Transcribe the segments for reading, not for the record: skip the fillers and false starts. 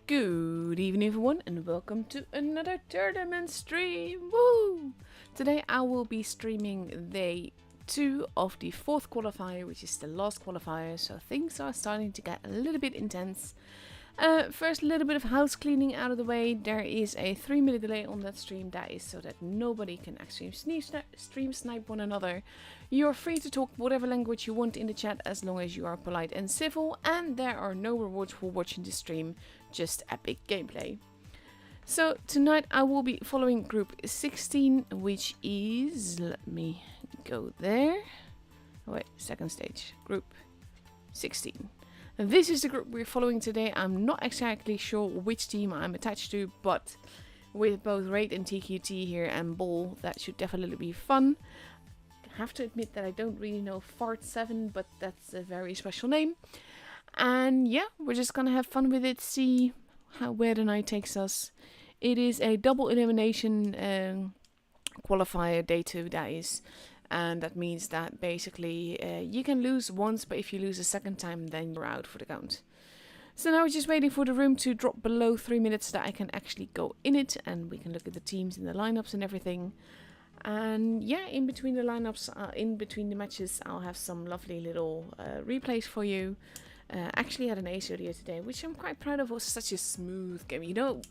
Good evening everyone and welcome to another tournament stream. Woo! Today I will be streaming day 2 of the 4th qualifier, which is the last qualifier, so things are starting to get a little bit intense. First, a little bit of house cleaning out of the way. There is a 3-minute delay on that stream. That is so that nobody can actually stream snipe one another. You're free to talk whatever language you want in the chat as long as you are polite and civil, and there are no rewards for watching the stream, just epic gameplay. So tonight I will be following group 16, which is, let me go there. Oh, wait, second stage, group 16. And this is the group we're following today. I'm not exactly sure which team I'm attached to, but with both Raid and TQT here and Ball, that should definitely be fun. I have to admit that I don't really know Fart7, but that's a very special name. And yeah, we're just gonna have fun with it, see where the night takes us. It is a double elimination qualifier, day 2 that is. And that means that basically you can lose once, but if you lose a second time, then you're out for the count. So now we're just waiting for the room to drop below 3 minutes so that I can actually go in it and we can look at the teams and the lineups and everything. And yeah, in between the lineups, in between the matches, I'll have some lovely little replays for you. Actually had an ace earlier today, which I'm quite proud of. It was such a smooth game. You know,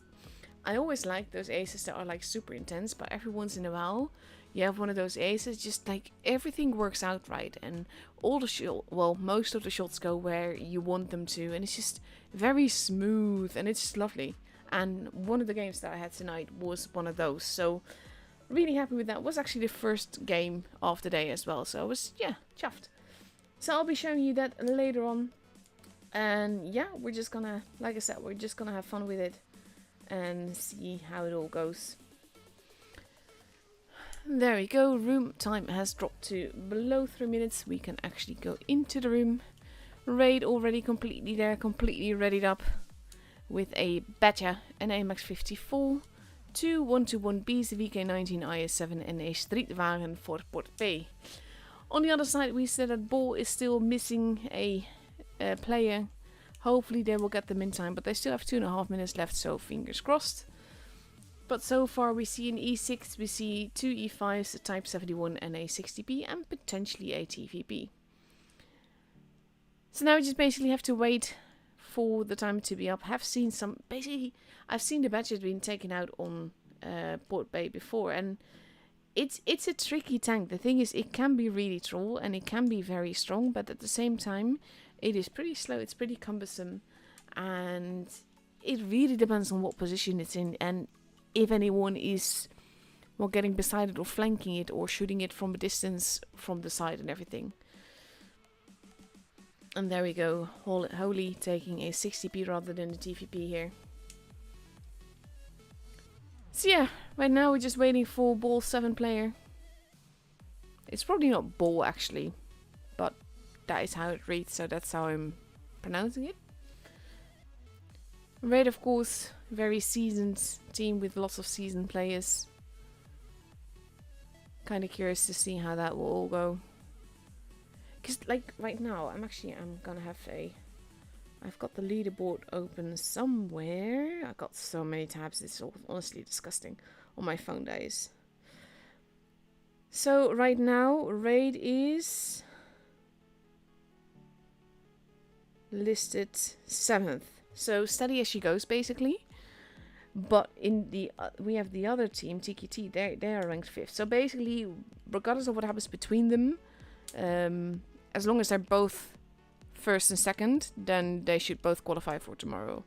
I always like those aces that are like super intense, but every once in a while you have one of those aces, just like everything works out right and all the most of the shots go where you want them to, and it's just very smooth and it's just lovely. And one of the games that I had tonight was one of those, so really happy with that. It was actually the first game of the day as well, so I was, yeah, chuffed. So I'll be showing you that later on, and yeah, we're just gonna, like I said, we're just gonna have fun with it and see how it all goes. There we go, room time has dropped to below 3 minutes. We can actually go into the room. Raid already completely there, completely readied up with a Badger, an AMX 54, 2 121B's, a VK19 IS7 and a Streetwagen for Port P. On the other side we said that Ball is still missing a player. Hopefully they will get them in time, but they still have 2.5 minutes left, so fingers crossed. But so far we see an E6, we see 2 E5s, a Type 71 and a 60p, and potentially a TVP. So now we just basically have to wait for the time to be up. I've seen the badges being taken out on Port Bay before, and it's a tricky tank. The thing is, it can be really troll and it can be very strong, but at the same time it is pretty slow, it's pretty cumbersome, and it really depends on what position it's in and if anyone is getting beside it or flanking it or shooting it from a distance from the side and everything. And there we go, Holy taking a 60p rather than a TVP here. So yeah, right now we're just waiting for Ball 7 player. It's probably not Ball actually, but that is how it reads, so that's how I'm pronouncing it. Raid, of course, very seasoned team with lots of seasoned players. Kind of curious to see how that will all go. Because, like, right now, I'm gonna have I've got the leaderboard open somewhere. I've got so many tabs, it's honestly disgusting. On my phone, that is. So, right now, Raid is listed 7th. So steady as she goes, basically. But in the we have the other team, TQT. They are ranked 5th. So basically, regardless of what happens between them, as long as they're both 1st and 2nd, then they should both qualify for tomorrow.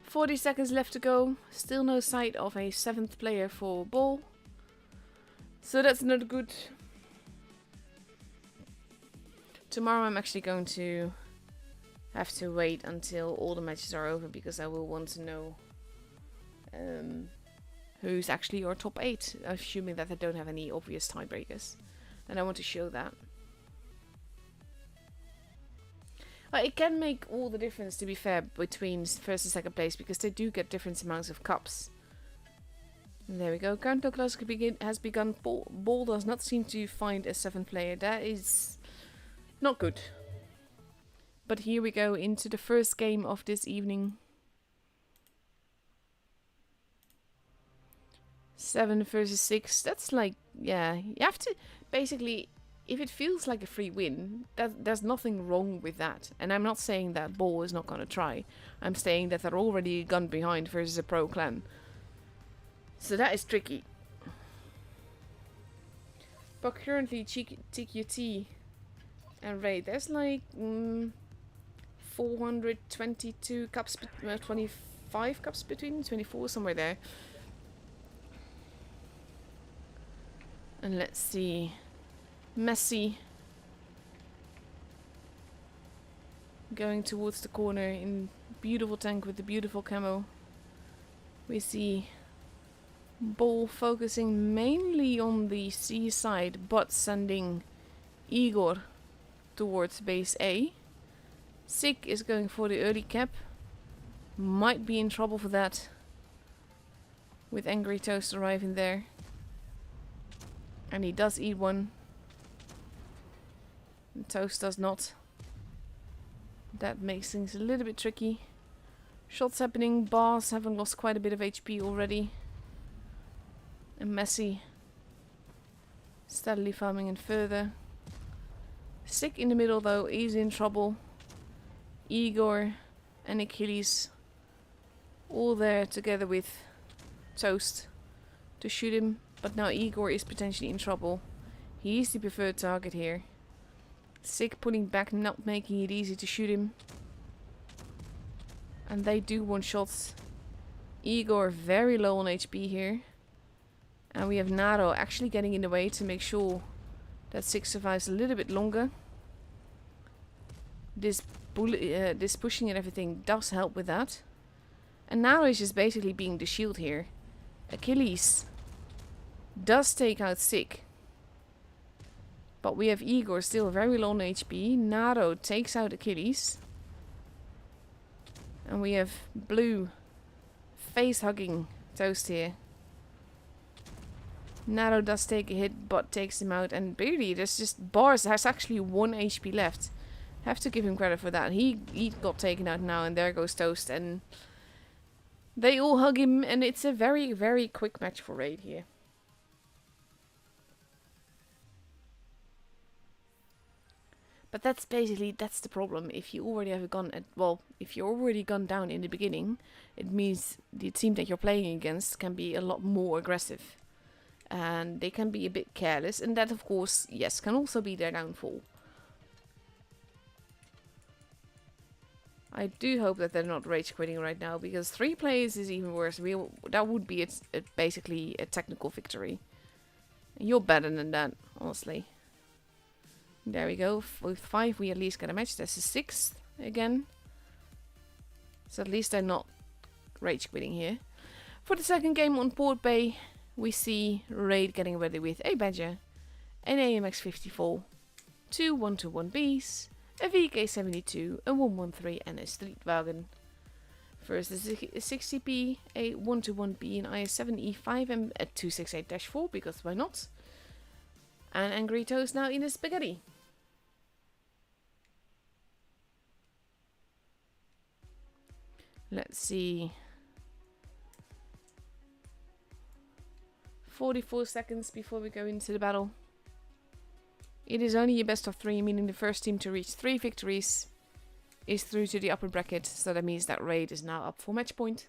40 seconds left to go. Still no sight of a 7th player for Ball. So that's not good. Tomorrow I'm actually going to have to wait until all the matches are over because I will want to know who's actually your top 8, assuming that they don't have any obvious tiebreakers. And I want to show that. But it can make all the difference, to be fair, between 1st and 2nd place because they do get different amounts of cups. And there we go. Countdown Classic has begun. Ball does not seem to find a 7th player. That is not good. But here we go into the first game of this evening. 7 versus 6. That's like, yeah, you have to basically, if it feels like a free win, there's nothing wrong with that. And I'm not saying that Ball is not gonna try. I'm saying that they're already a gun behind versus a pro clan. So that is tricky. But currently TQT and Raid, there's like 422 cups, 25 cups between, 24, somewhere there. And let's see, Messi going towards the corner in beautiful tank with the beautiful camo. We see Ball focusing mainly on the C side, but sending Igor towards base A. Sig is going for the early cap. Might be in trouble for that, with Angry Toast arriving there. And he does eat one. And Toast does not. That makes things a little bit tricky. Shots happening. Bars having lost quite a bit of HP already. And Messi steadily farming in further. Sick in the middle though, is in trouble. Igor and Achilles all there together with Toast to shoot him. But now Igor is potentially in trouble. He is the preferred target here. Sick pulling back, not making it easy to shoot him. And they do one shots. Igor very low on HP here. And we have Naro actually getting in the way to make sure that Sick survives a little bit longer. This pushing and everything does help with that. And Naro is just basically being the shield here. Achilles does take out Sick. But we have Igor still very low on HP. Naro takes out Achilles. And we have Blue face hugging Toast here. Naro does take a hit, but takes him out. And barely, there's just Bars has actually 1 HP left. Have to give him credit for that. He got taken out now, and there goes Toast. And they all hug him, and it's a very, very quick match for Raid here. But that's the problem. If you already have a gun if you're already gunned down in the beginning, it means the team that you're playing against can be a lot more aggressive. And they can be a bit careless, and that of course, yes, can also be their downfall. I do hope that they're not rage quitting right now, because 3 players is even worse. That would be basically a technical victory. You're better than that, honestly. There we go. With 5 we at least get a match. That's a 6th again. So at least they're not rage quitting here. For the second game on Port Bay, we see Raid getting ready with a Badger, an AMX-54, 2 121Bs, a VK-72, a 113 and a Streetwagen. First is a 60p, a 121B, an IS-7E5 and a 268-4, because why not? And Angry Toast now in a Spaghetti. Let's see. 44 seconds before we go into the battle. It is only a best of 3, meaning the first team to reach 3 victories is through to the upper bracket. So that means that Raid is now up for match point.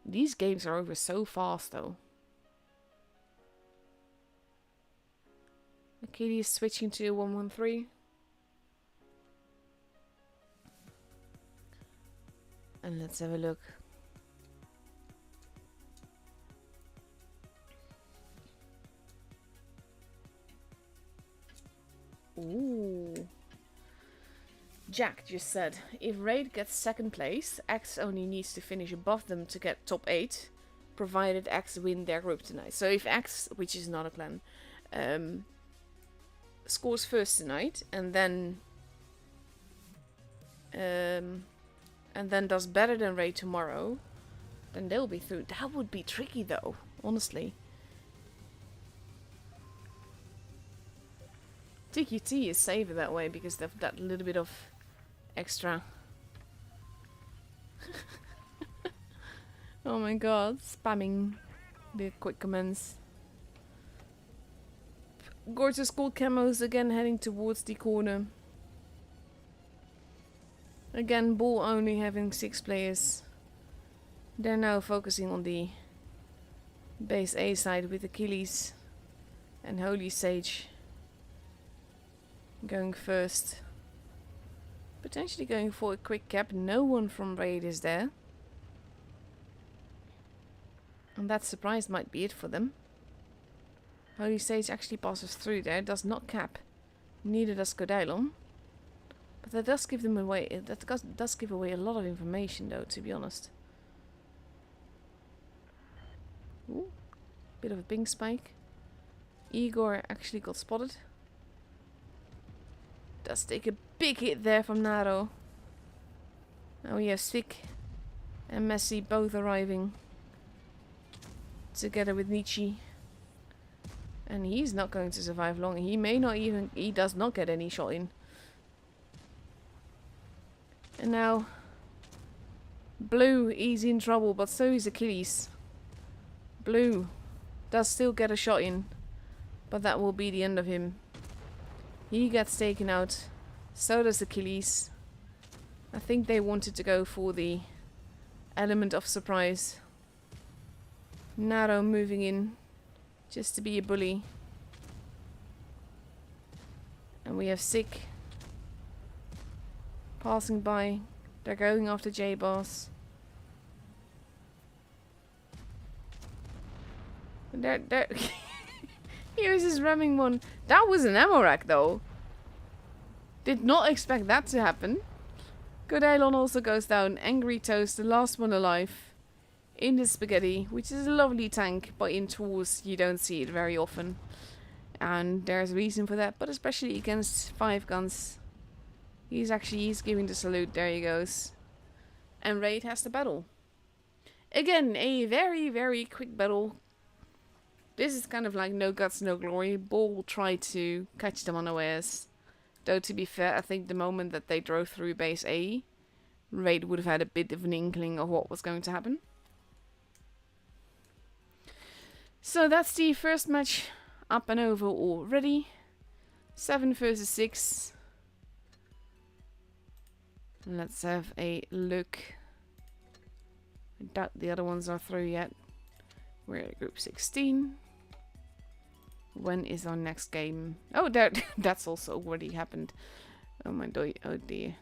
These games are over so fast though. Achilles switching to 113. And let's have a look. Ooh. Jack just said, if Raid gets second place, X only needs to finish above them to get top 8, provided X win their group tonight. So if X, which is not a clan, scores first tonight, and then does better than Raid tomorrow, then they'll be through. That would be tricky though, honestly. TQT is safer that way because of that little bit of extra. Oh my god, spamming the quick commands. Gorgeous gold camos again heading towards the corner. Again, Bull only having 6 players. They're now focusing on the base A side with Achilles and Holy Sage going first. Potentially going for a quick cap. No one from Raid is there. And that surprise might be it for them. Holy Sage actually passes through there. Does not cap. Neither does Kodailon. But that does give them away. That does give away a lot of information though, to be honest. Ooh. Bit of a ping spike. Igor actually got spotted. Does take a big hit there from Naro. Now we have Sick and Messi both arriving. Together with Nietzsche. And he's not going to survive long. He may not even... He does not get any shot in. And now... Blue is in trouble, but so is Achilles. Blue does still get a shot in. But that will be the end of him. He gets taken out. So does Achilles. I think they wanted to go for the element of surprise. Naro moving in. Just to be a bully. And we have Sick passing by. They're going after J-Boss. They're Here's his ramming one. That was an ammo rack though. Did not expect that to happen. Kodailon also goes down. Angry Toast, the last one alive. In the Spaghetti, which is a lovely tank, but in tools you don't see it very often. And there's a reason for that, but especially against 5 guns. He's giving the salute, there he goes. And Raid has the battle. Again, a very, very quick battle. This is kind of like no guts, no glory. Bull will try to catch them unawares. Though to be fair, I think the moment that they drove through base A, Raid would have had a bit of an inkling of what was going to happen. So that's the first match up and over already. 7 versus 6. Let's have a look. I doubt the other ones are through yet. We're at group 16. When is our next game? Oh, that's also already happened. Oh my oh dear.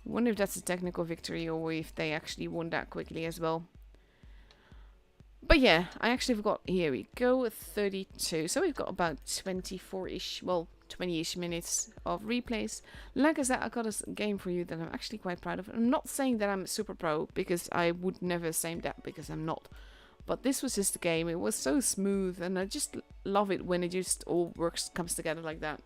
Wonder if that's a technical victory or if they actually won that quickly as well. But yeah, I actually forgot. Here we go, 32. So we've got about 24-ish, well, 20-ish minutes of replays. Like I said, I got a game for you that I'm actually quite proud of. I'm not saying that I'm super pro, because I would never say that, because I'm not. But this was just a game. It was so smooth, and I just love it when it just all comes together like that.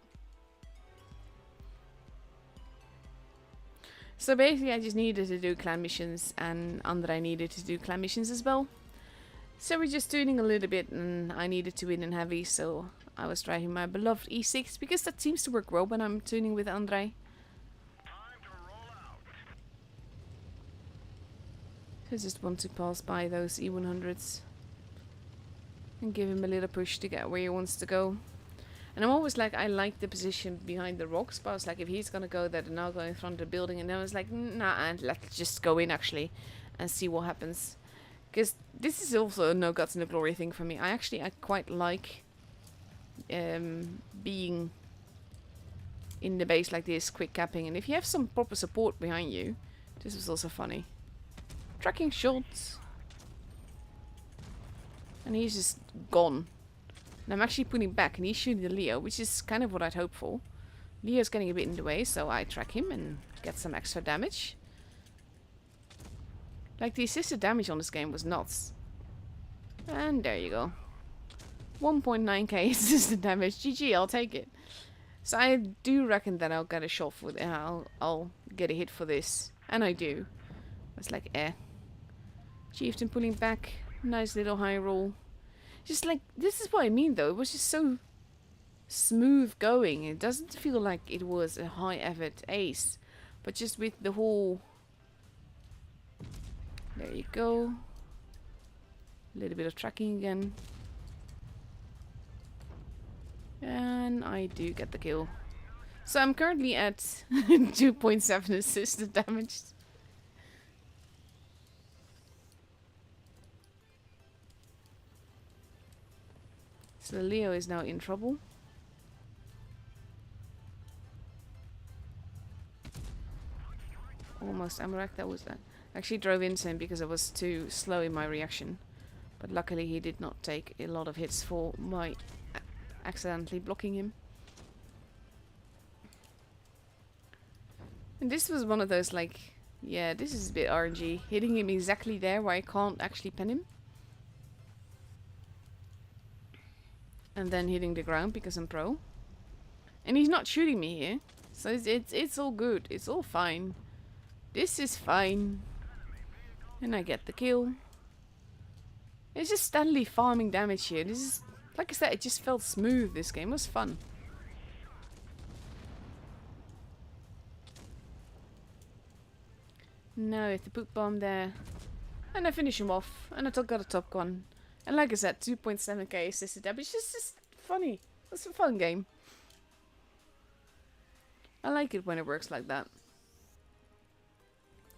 So basically, I just needed to do clan missions, and Andre needed to do clan missions as well. So we're just tuning a little bit, and I needed to win in heavy, so I was driving my beloved E6, because that seems to work well when I'm tuning with Andre. I just want to pass by those E100s and give him a little push to get where he wants to go. And I'm always like, I like the position behind the rocks, but I was like, if he's gonna go there, then I'll go in front of the building. And then I was like, nah, let's just go in actually and see what happens. Because this is also a no guts no glory thing for me. I quite like being in the base like this, quick capping. And if you have some proper support behind you, this was also funny. Tracking shots. And he's just gone. And I'm actually putting back and he's shooting the Leo, which is kind of what I'd hoped for. Leo's getting a bit in the way, so I track him and get some extra damage. Like, the assisted damage on this game was nuts. And there you go. 1.9k assisted damage. GG, I'll take it. So I do reckon that I'll get a shot for I'll get a hit for this. And I do. It's like, Chieftain pulling back. Nice little high roll. Just like, this is what I mean though. It was just so smooth going. It doesn't feel like it was a high effort ace, but just with the whole... There you go. A little bit of tracking again. And I do get the kill. So I'm currently at 2.7 assisted damage. So Leo is now in trouble. Almost Amarak, that was that. I actually drove into him because I was too slow in my reaction. But luckily he did not take a lot of hits for my accidentally blocking him. And this was one of those like, yeah, this is a bit RNG. Hitting him exactly there where I can't actually pin him. And then hitting the ground because I'm pro. And he's not shooting me here. So it's all good. It's all fine. This is fine. And I get the kill. It's just steadily farming damage here. This is, like I said, it just felt smooth this game. It was fun. Now I have to put bomb there. And I finish him off. And I got a top gun. And like I said, 2.7k assisted damage. It's just funny. It's a fun game. I like it when it works like that.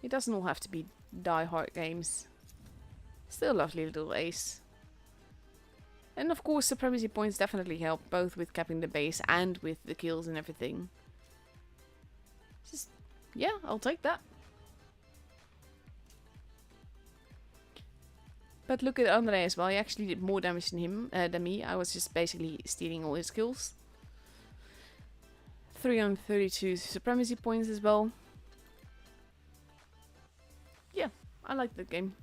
It doesn't all have to be die-hard games. Still a lovely little ace. And of course supremacy points definitely help, both with capping the base and with the kills and everything. Just, yeah, I'll take that. But look at Andre as well, he actually did more damage than him, than me. I was just basically stealing all his kills. 332 supremacy points as well. Yeah, I like that game.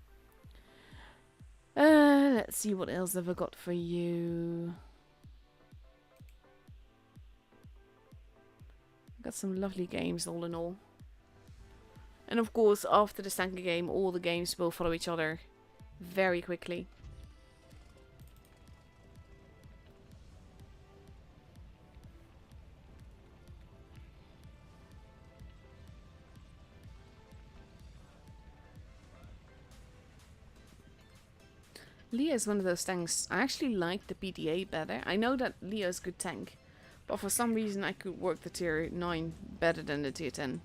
Let's see what else have I got for you. Got some lovely games all in all. And of course, after the Stanker game, all the games will follow each other very quickly. Leo is one of those tanks. I actually like the PDA better. I know that Leo is a good tank, but for some reason I could work the tier 9 better than the tier 10.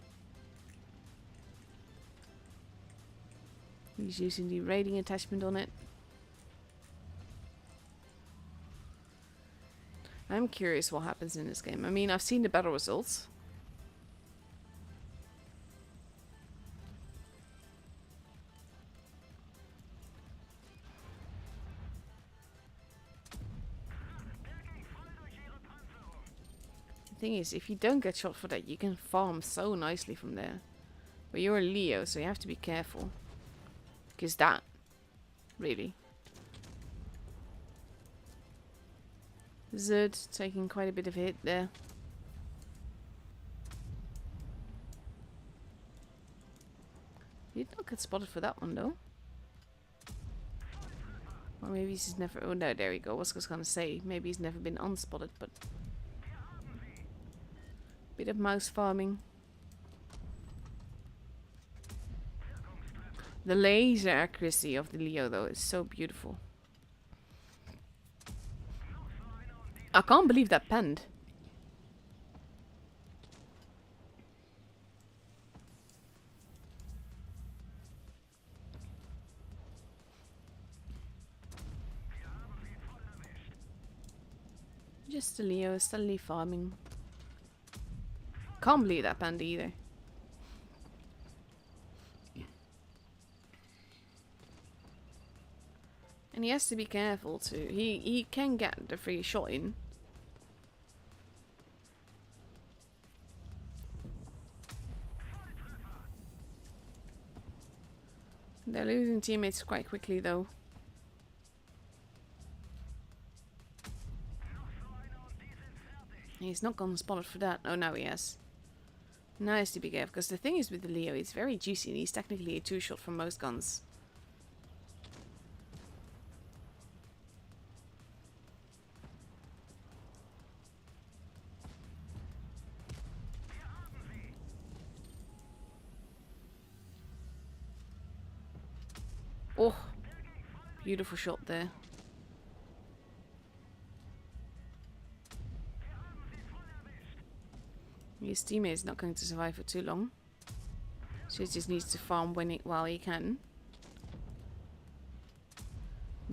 He's using the raiding attachment on it. I'm curious what happens in this game. I mean, I've seen the battle results. The thing is, if you don't get shot for that, you can farm so nicely from there. But you're a Leo, so you have to be careful. Because that, really. Zed taking quite a bit of hit there. He did not get spotted for that one though. Or maybe he's never... Oh no, there we go. I was just gonna say, maybe he's never been unspotted, but... Bit of mouse farming. The laser accuracy of the Leo though is so beautiful. I can't believe that penned. Just the Leo steadily farming. Can't believe that penned either. And he has to be careful too. He can get the free shot in. They're losing teammates quite quickly though. He's not gone spotted for that. Oh, now he has. Now he has to be careful, because the thing is with the Leo, it's very juicy and he's technically a 2-shot from most guns. Beautiful shot there. His teammate is not going to survive for too long. So he just needs to farm while he can.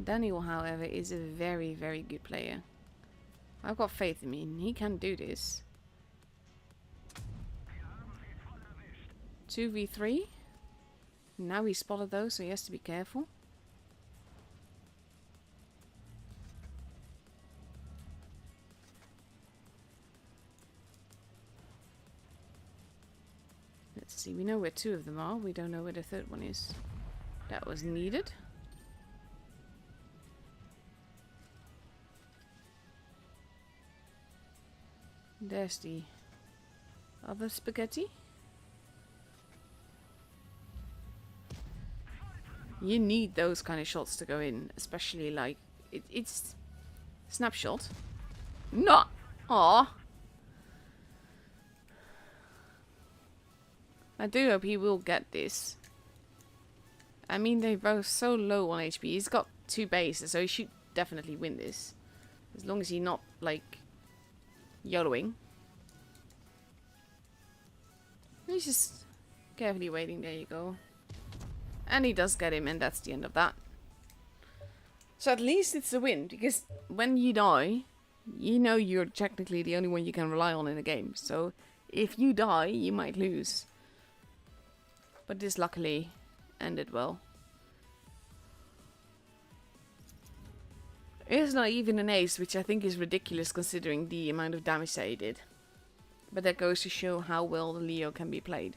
Daniel, however, is a very, very good player. I've got faith in him. He can do this. 2v3. Now he spotted those, so he has to be careful. Let's see, we know where two of them are. We don't know where the third one is. That was needed. There's the other spaghetti. You need those kind of shots to go in, especially like it's snapshot. No, aw. I do hope he will get this. I mean, they're both so low on HP. He's got 2 bases, so he should definitely win this, as long as he's not like YOLOing. He's just carefully waiting. There you go. And he does get him, and that's the end of that. So at least it's a win, because when you die, you know you're technically the only one you can rely on in a game. So if you die, you might lose. But this luckily ended well. It's not even an ace, which I think is ridiculous considering the amount of damage that he did. But that goes to show how well the Leo can be played.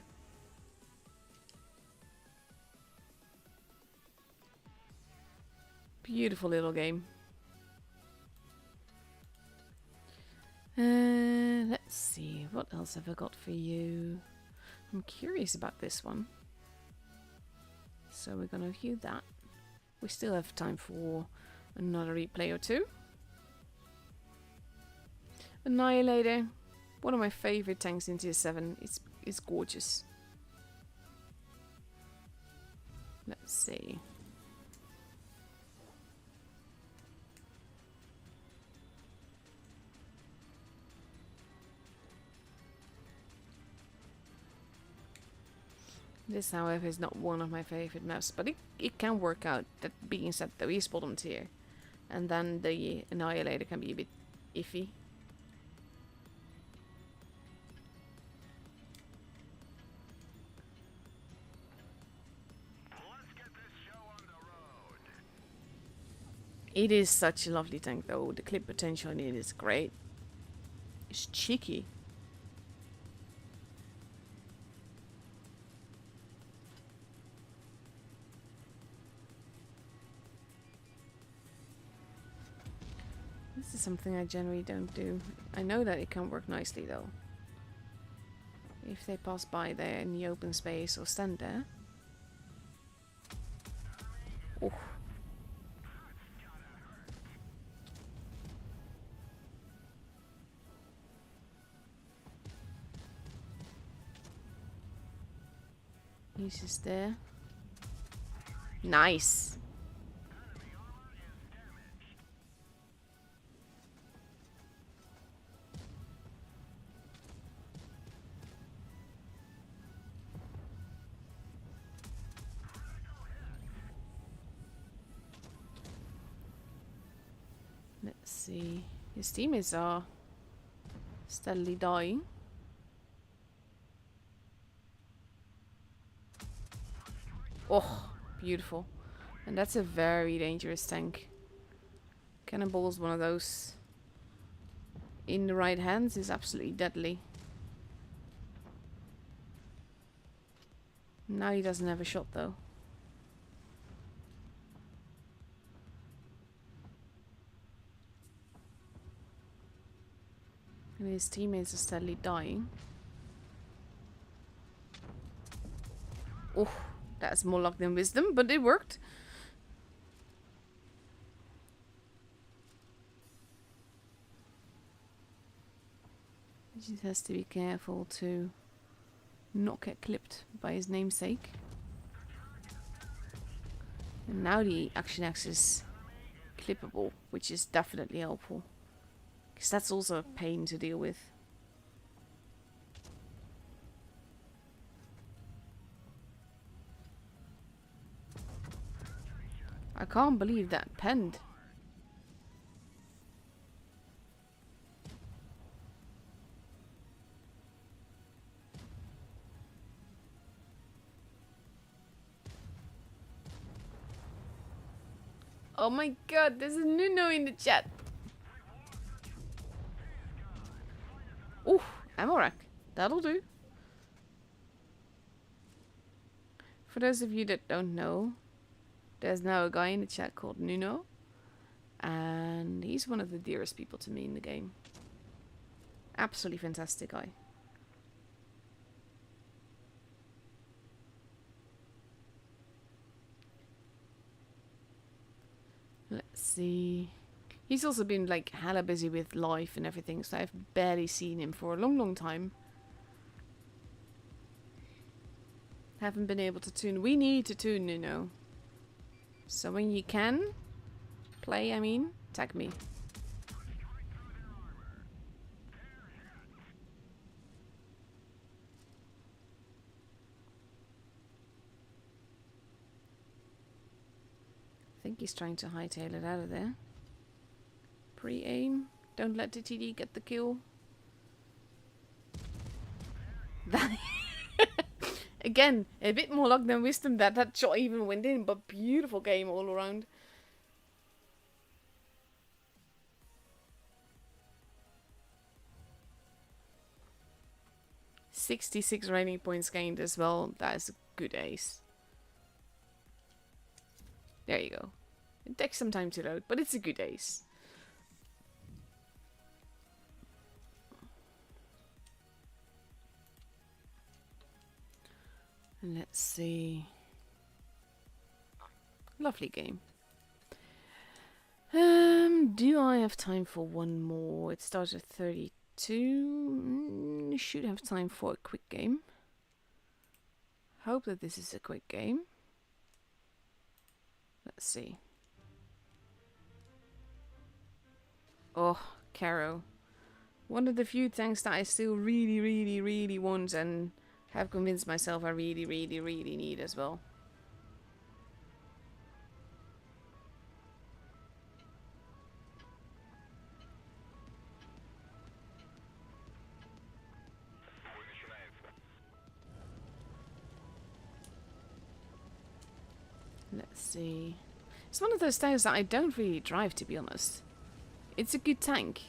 Beautiful little game. Let's see, what else have I got for you? I'm curious about this one. So we're gonna view that. We still have time for another replay or two. Annihilator. One of my favorite tanks in Tier 7. It's gorgeous. Let's see. This, however, is not one of my favorite maps, but it can work out. That being said, though, he's bottom tier. And then the Annihilator can be a bit iffy. It is such a lovely tank, though. The clip potential in it is great. It's cheeky. This is something I generally don't do. I know that it can work nicely, though. If they pass by there in the open space or stand there. Oh. He's just there. Nice. Let's see. His teammates are steadily dying. Oh, beautiful. And that's a very dangerous tank. Cannonball is one of those. In the right hands is absolutely deadly. Now he doesn't have a shot though. And his teammates are steadily dying. Oh, that's more luck than wisdom, but it worked. He just has to be careful to not get clipped by his namesake. And now the Action X is clippable, which is definitely helpful. Because that's also a pain to deal with. I can't believe that penned. Oh my god, there's a Nuno in the chat. Ooh, ammo rack. That'll do. For those of you that don't know, there's now a guy in the chat called Nuno. And he's one of the dearest people to me in the game. Absolutely fantastic guy. Let's see. He's also been like hella busy with life and everything, so I've barely seen him for a long, long time. Haven't been able to tune. We need to tune, you know. So when you can play, I mean, tag me. I think he's trying to hightail it out of there. Pre-aim. Don't let the TD get the kill. That again, a bit more luck than wisdom that shot even went in, but beautiful game all around. "66 rating points gained as well. That is a good ace. There you go. It takes some time to load, but it's a good ace. And let's see. Lovely game. Do I have time for one more? It starts at 32. Should have time for a quick game. Hope that this is a quick game. Let's see. Oh, Caro. One of the few tanks that I still really, really, really want and have convinced myself I really, really, really need as well. Let's see. It's one of those tanks that I don't really drive, to be honest. It's a good tank.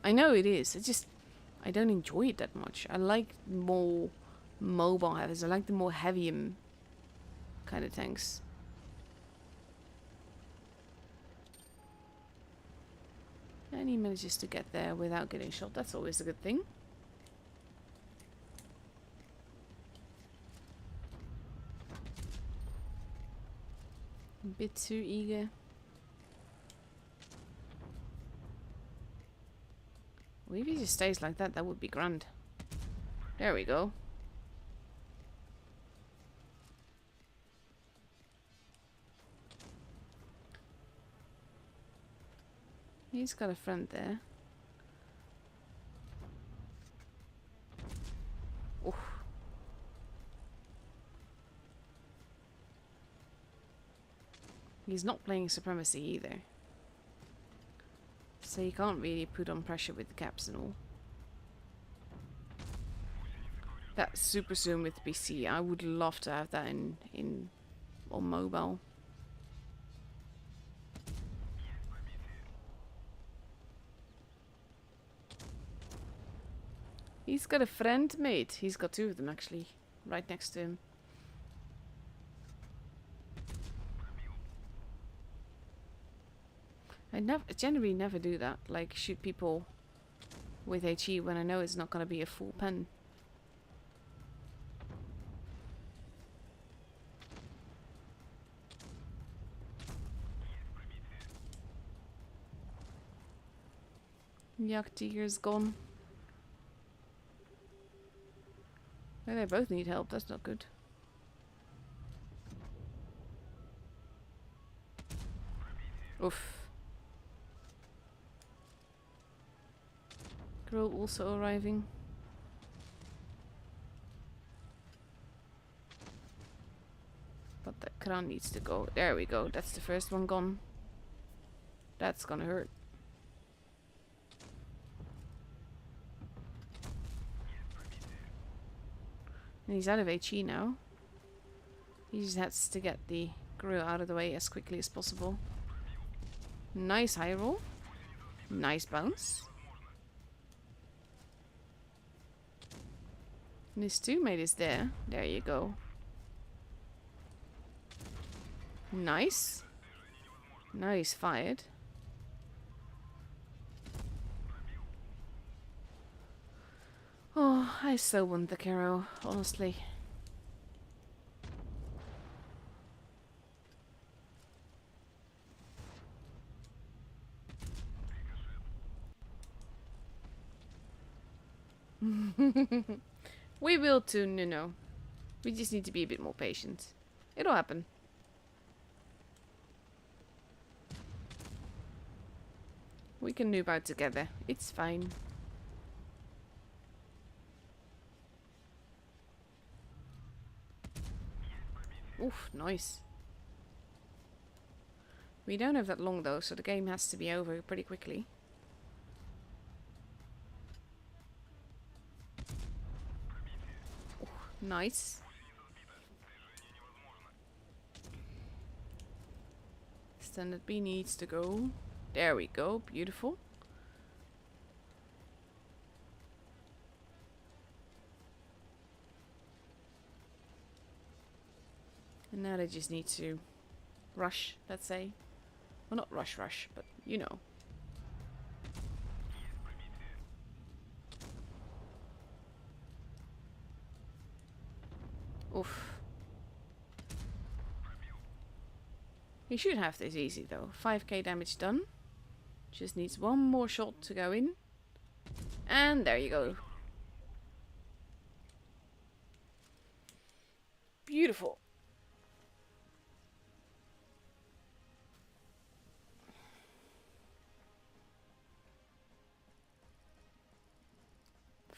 I know it is. I don't enjoy it that much. I like more mobile heavies. I like the more heavy kind of tanks. And he manages to get there without getting shot. That's always a good thing. A bit too eager. Well, if he just stays like that, that would be grand. There we go. He's got a friend there. Oof. He's not playing Supremacy either. So you can't really put on pressure with the caps and all. That super zoom with PC, I would love to have that on mobile. He's got a friend, mate. He's got two of them actually, right next to him. I generally never do that, like shoot people with HE when I know it's not going to be a full pen. Yak Tiger's gone. Oh, they both need help, that's not good. Oof. Girl also arriving. But the crown needs to go. There we go. That's the first one gone. That's gonna hurt. And he's out of HE now. He just has to get the grill out of the way as quickly as possible. Nice high roll. Nice bounce. And his teammate is there. There you go. Nice. Nice fired. Oh, I so want the Caro, honestly. We will too, no. We just need to be a bit more patient. It'll happen. We can noob out together. It's fine. Oof, nice. We don't have that long though, so the game has to be over pretty quickly. Ooh, nice. Standard B needs to go. There we go, beautiful. And now they just need to rush, let's say. Well, not rush, but you know. Oof. He should have this easy though. 5k damage done. Just needs one more shot to go in. And there you go. Beautiful.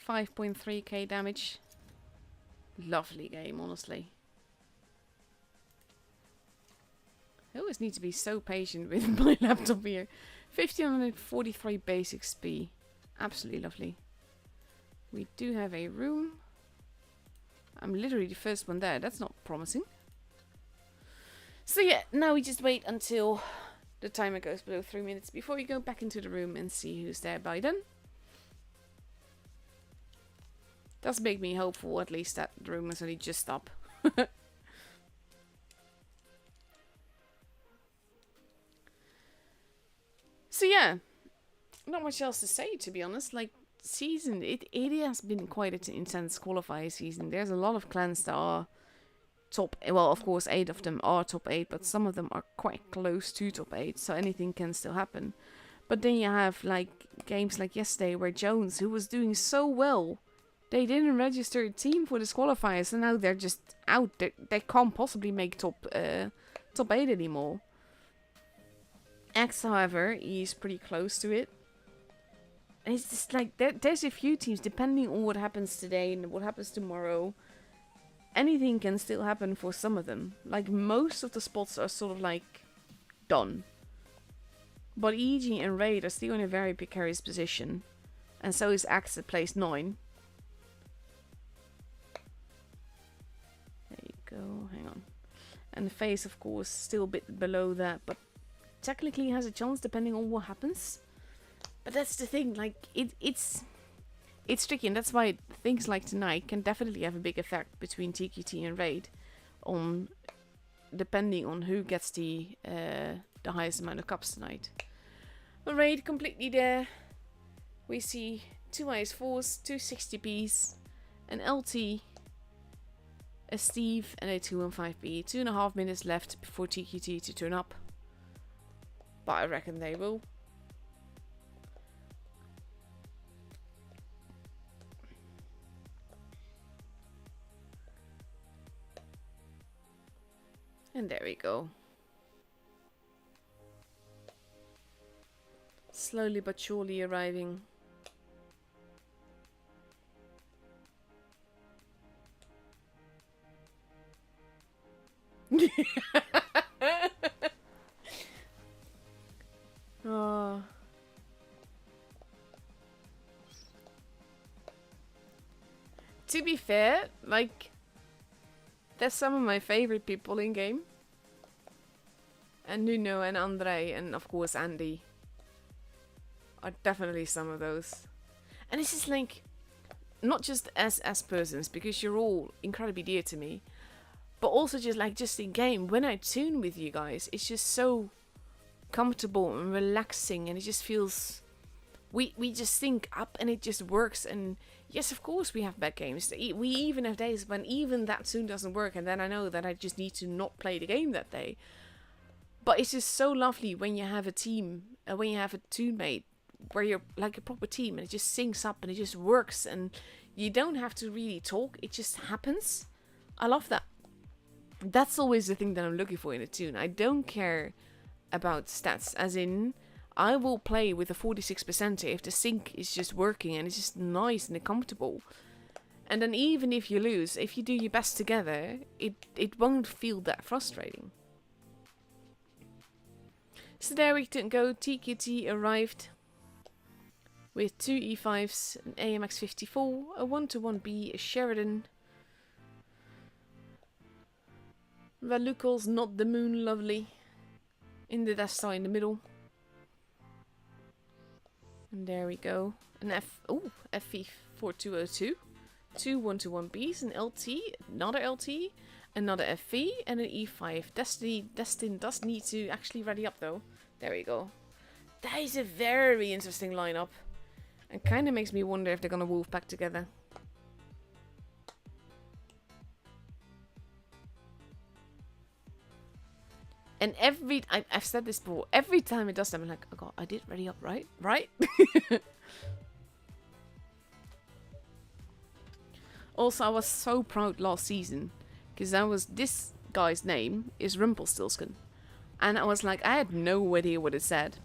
$5.3k damage. Lovely game, honestly. I always need to be so patient with my laptop here. 1543 basic XP. Absolutely lovely. We do have a room. I'm literally the first one there. That's not promising. So yeah, now we just wait until the timer goes below 3 minutes before we go back into the room and see who's there by then. Does make me hopeful at least that the room is only just up. So yeah, not much else to say to be honest. Like season, it has been quite an intense qualifier season. There's a lot of clans that are top. Well, of course, 8 of them are top 8, but some of them are quite close to top 8. So anything can still happen. But then you have like games like yesterday where Jones, who was doing so well, they didn't register a team for this qualifier, so now they're just out. They can't possibly make top 8 anymore. X, however, is pretty close to it. And it's just like, there's a few teams, depending on what happens today and what happens tomorrow. Anything can still happen for some of them. Like, most of the spots are sort of like, done. But EG and Raid are still in a very precarious position. And so is Axe at place 9. There you go, hang on. And the Face, of course, still a bit below that, but technically has a chance depending on what happens. But that's the thing, like it's tricky, and that's why things like tonight can definitely have a big effect between TQT and Raid, on depending on who gets the highest amount of cups tonight. But Raid completely there. We see 2 IS4s, 2 60Ps, an LT, a Steve, and a 215B. 2.5 minutes left before TQT to turn up. But I reckon they will. And there we go. Slowly but surely arriving. Oh. To be fair, like, there's some of my favorite people in game. And Nuno and Andre and of course Andy are definitely some of those. And it's just like, not just as persons, because you're all incredibly dear to me, but also just in game, when I tune with you guys, it's just so comfortable and relaxing, and it just feels, we just sync up and it just works. And yes, of course we have bad games. We even have days when even that tune doesn't work, and then I know that I just need to not play the game that day. But it's just so lovely when you have a team, when you have a tune mate, where you're like a proper team and it just syncs up and it just works and you don't have to really talk, it just happens. I love that. That's always the thing that I'm looking for in a tune. I don't care about stats, as in, I will play with a 46% if the sync is just working and it's just nice and comfortable. And then even if you lose, if you do your best together, it won't feel that frustrating. So there we go, TQT arrived with 2 E5s, an AMX54, a 1-1B, a Sheridan. Valukol's not the moon lovely. In the Death Star in the middle. And there we go. An FV4202. 2 1-1Bs, an LT, another LT, another FV, and an E5. Destin does need to actually ready up though. There we go. That is a very interesting lineup. And kind of makes me wonder if they're gonna wolf back together. And I've said this before, every time it does that, I'm like, oh god, I did ready up, right? Right? Also, I was so proud last season, because this guy's name is Rumpelstiltskin. And I was like, I had no idea what it said.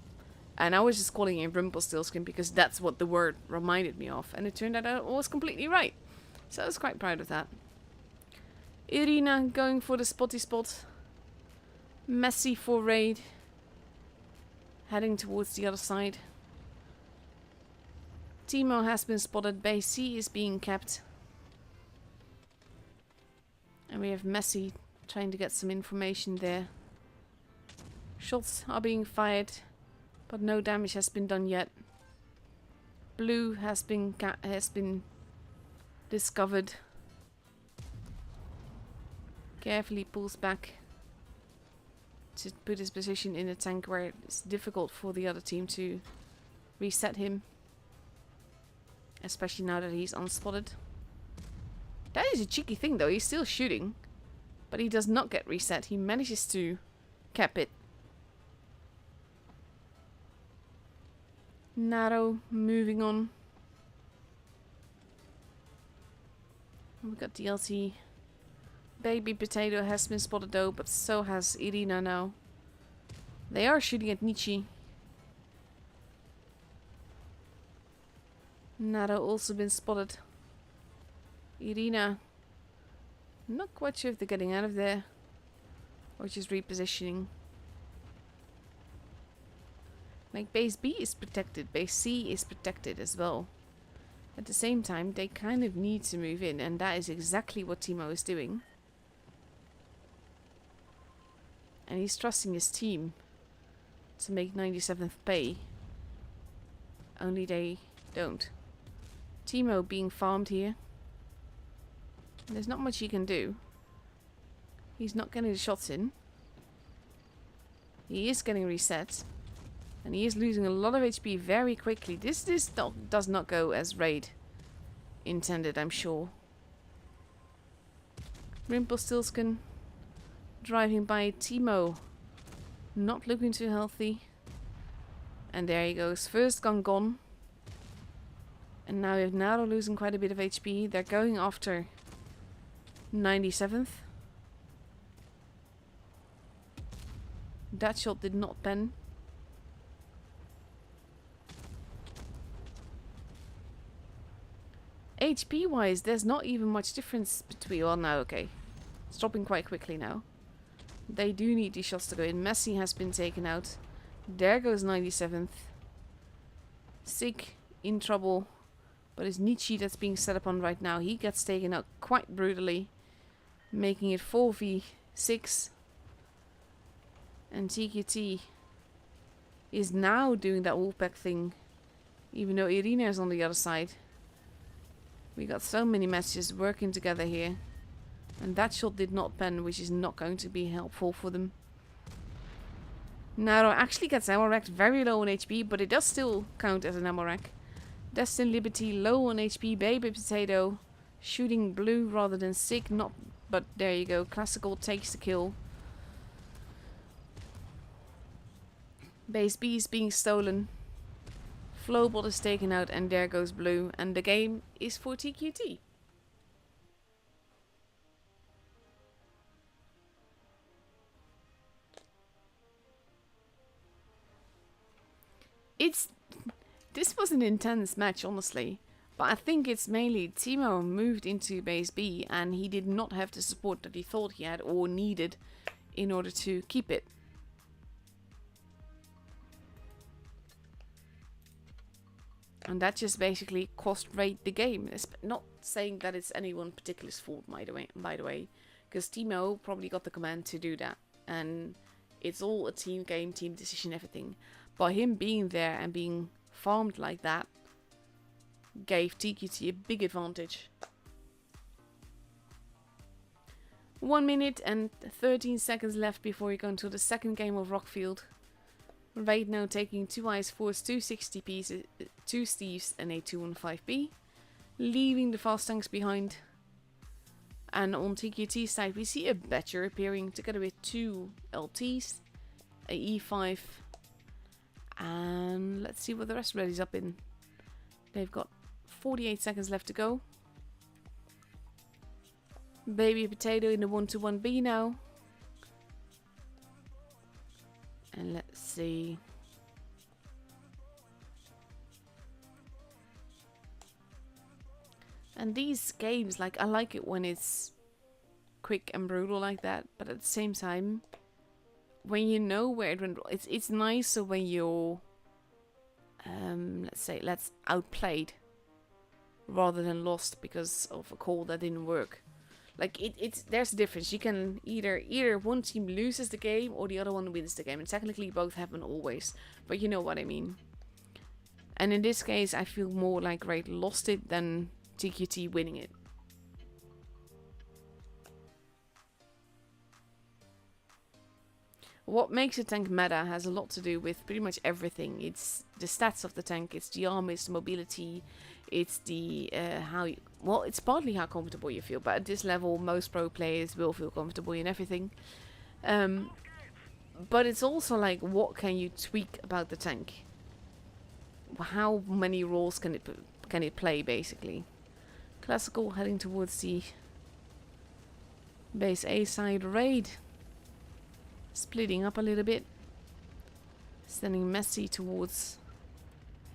And I was just calling him Rumpelstiltskin because that's what the word reminded me of. And it turned out I was completely right. So I was quite proud of that. Irina going for the spotty spot. Messi for raid. Heading towards the other side. Timo has been spotted. Base C is being kept. And we have Messi trying to get some information there. Shots are being fired, but no damage has been done yet. Blue has been discovered. Carefully pulls back to put his position in a tank where it's difficult for the other team to reset him. Especially now that he's unspotted. That is a cheeky thing though, he's still shooting. But he does not get reset, he manages to cap it. Naro moving on. We've got the LT. Baby Potato has been spotted though, but so has Irina now. They are shooting at Nietzsche. Naro also been spotted. Irina. Not quite sure if they're getting out of there. Or just repositioning. Like base B is protected, base C is protected as well. At the same time, they kind of need to move in, and that is exactly what Timo is doing. And he's trusting his team to make 97th pay. Only they don't. Timo being farmed here. There's not much he can do. He's not getting the shots in. He is getting reset. And he is losing a lot of HP very quickly. This does not go as raid intended, I'm sure. Rumpelstiltskin driving by Timo. Not looking too healthy. And there he goes. First gun gone. And now we have Naro losing quite a bit of HP. They're going after 97th. That shot did not pen. HP wise, there's not even much difference between. Well, now, okay. It's dropping quite quickly now. They do need these shots to go in. Messi has been taken out. There goes 97th. Sig in trouble. But it's Nietzsche that's being set up on right now. He gets taken out quite brutally. Making it 4v6. And TQT is now doing that Wolfpack thing. Even though Irina is on the other side. We got so many matches working together here. And that shot did not pen, which is not going to be helpful for them. Naro actually gets ammo racked very low on HP, but it does still count as an ammo rack. Destin Liberty low on HP, Baby Potato shooting blue rather than Sig, not, but there you go. Classical takes the kill. Base B is being stolen. Flowbot is taken out and there goes blue, and the game is for TQT. This was an intense match, honestly, but I think it's mainly Timo moved into base B and he did not have the support that he thought he had or needed in order to keep it. And that just basically cost Raid the game. It's not saying that it's anyone particular's fault, by the way, because Timo probably got the command to do that, and it's all a team game, team decision, everything. By him being there and being farmed like that gave TQT a big advantage. 1 minute and 13 seconds left before we go into the second game of Rockfield. Raid now taking 2 Ice Force, 2 60Ps, 2 Steves and a 215B. Leaving the fast tanks behind. And on TQT side we see a Badger appearing together with 2 LTs, a E5. And let's see what the rest ready's up in. They've got 48 seconds left to go. Baby Potato in the 1-1B now. And let's see. And these games, like, I like it when it's quick and brutal like that, but at the same time, when you know where it went, it's nicer when you're, let's outplayed rather than lost because of a call that didn't work. Like there's a difference. You can either one team loses the game or the other one wins the game, and technically both happen always. But you know what I mean. And in this case, I feel more like Raid lost it than TQT winning it. What makes a tank meta has a lot to do with pretty much everything. It's the stats of the tank, it's the armor, it's the mobility, it's the it's partly how comfortable you feel, but at this level most pro players will feel comfortable in everything. But it's also like, what can you tweak about the tank? How many roles can it play, basically? Classical heading towards the base A side. Raid splitting up a little bit, sending Messi towards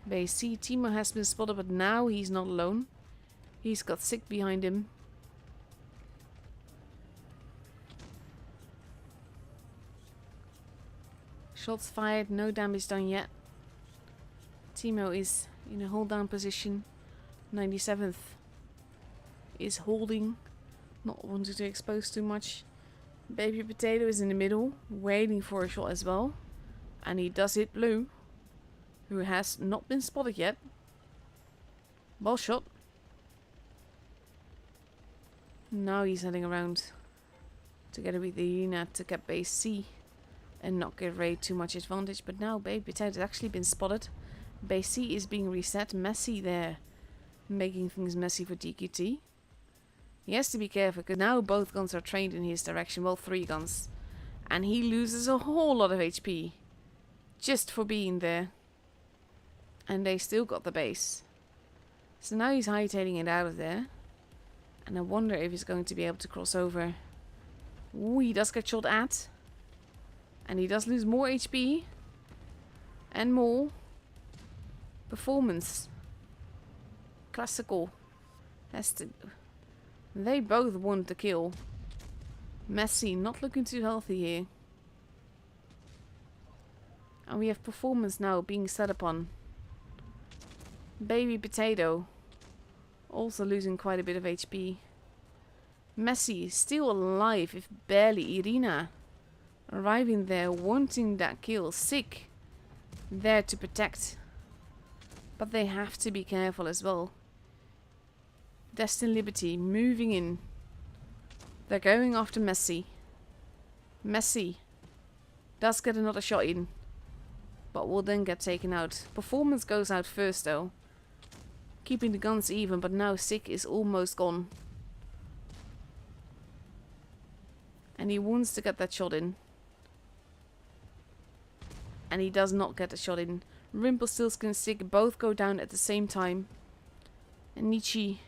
base C. Timo has been spotted, but now he's not alone. He's got Sig behind him. Shots fired, no damage done yet. Timo is in a hold down position. 97th is holding, not wanting to expose too much. Baby Potato is in the middle, waiting for a shot as well. And he does hit blue, who has not been spotted yet. Ball shot. Now he's heading around together with Irina to get base C and not give Raid too much advantage. But now Baby Potato has actually been spotted. Base C is being reset. Messy there, making things messy for TQT. He has to be careful because now both guns are trained in his direction. Well, 3 guns. And he loses a whole lot of HP just for being there. And they still got the base. So now he's hightailing it out of there. And I wonder if he's going to be able to cross over. Ooh, he does get shot at. And he does lose more HP. And more performance. Classical Has to... They both want the kill. Messi not looking too healthy here. And we have performance now being set upon. Baby Potato also losing quite a bit of HP. Messi still alive, if barely. Irina arriving there, wanting that kill. Sick there to protect. But they have to be careful as well. Destined Liberty moving in. They're going after Messi. Messi does get another shot in, but will then get taken out. Performance goes out first though, keeping the guns even, but now Sick is almost gone. And he wants to get that shot in. And he does not get a shot in. Rumpelstiltskin and Sick both go down at the same time. And Nietzsche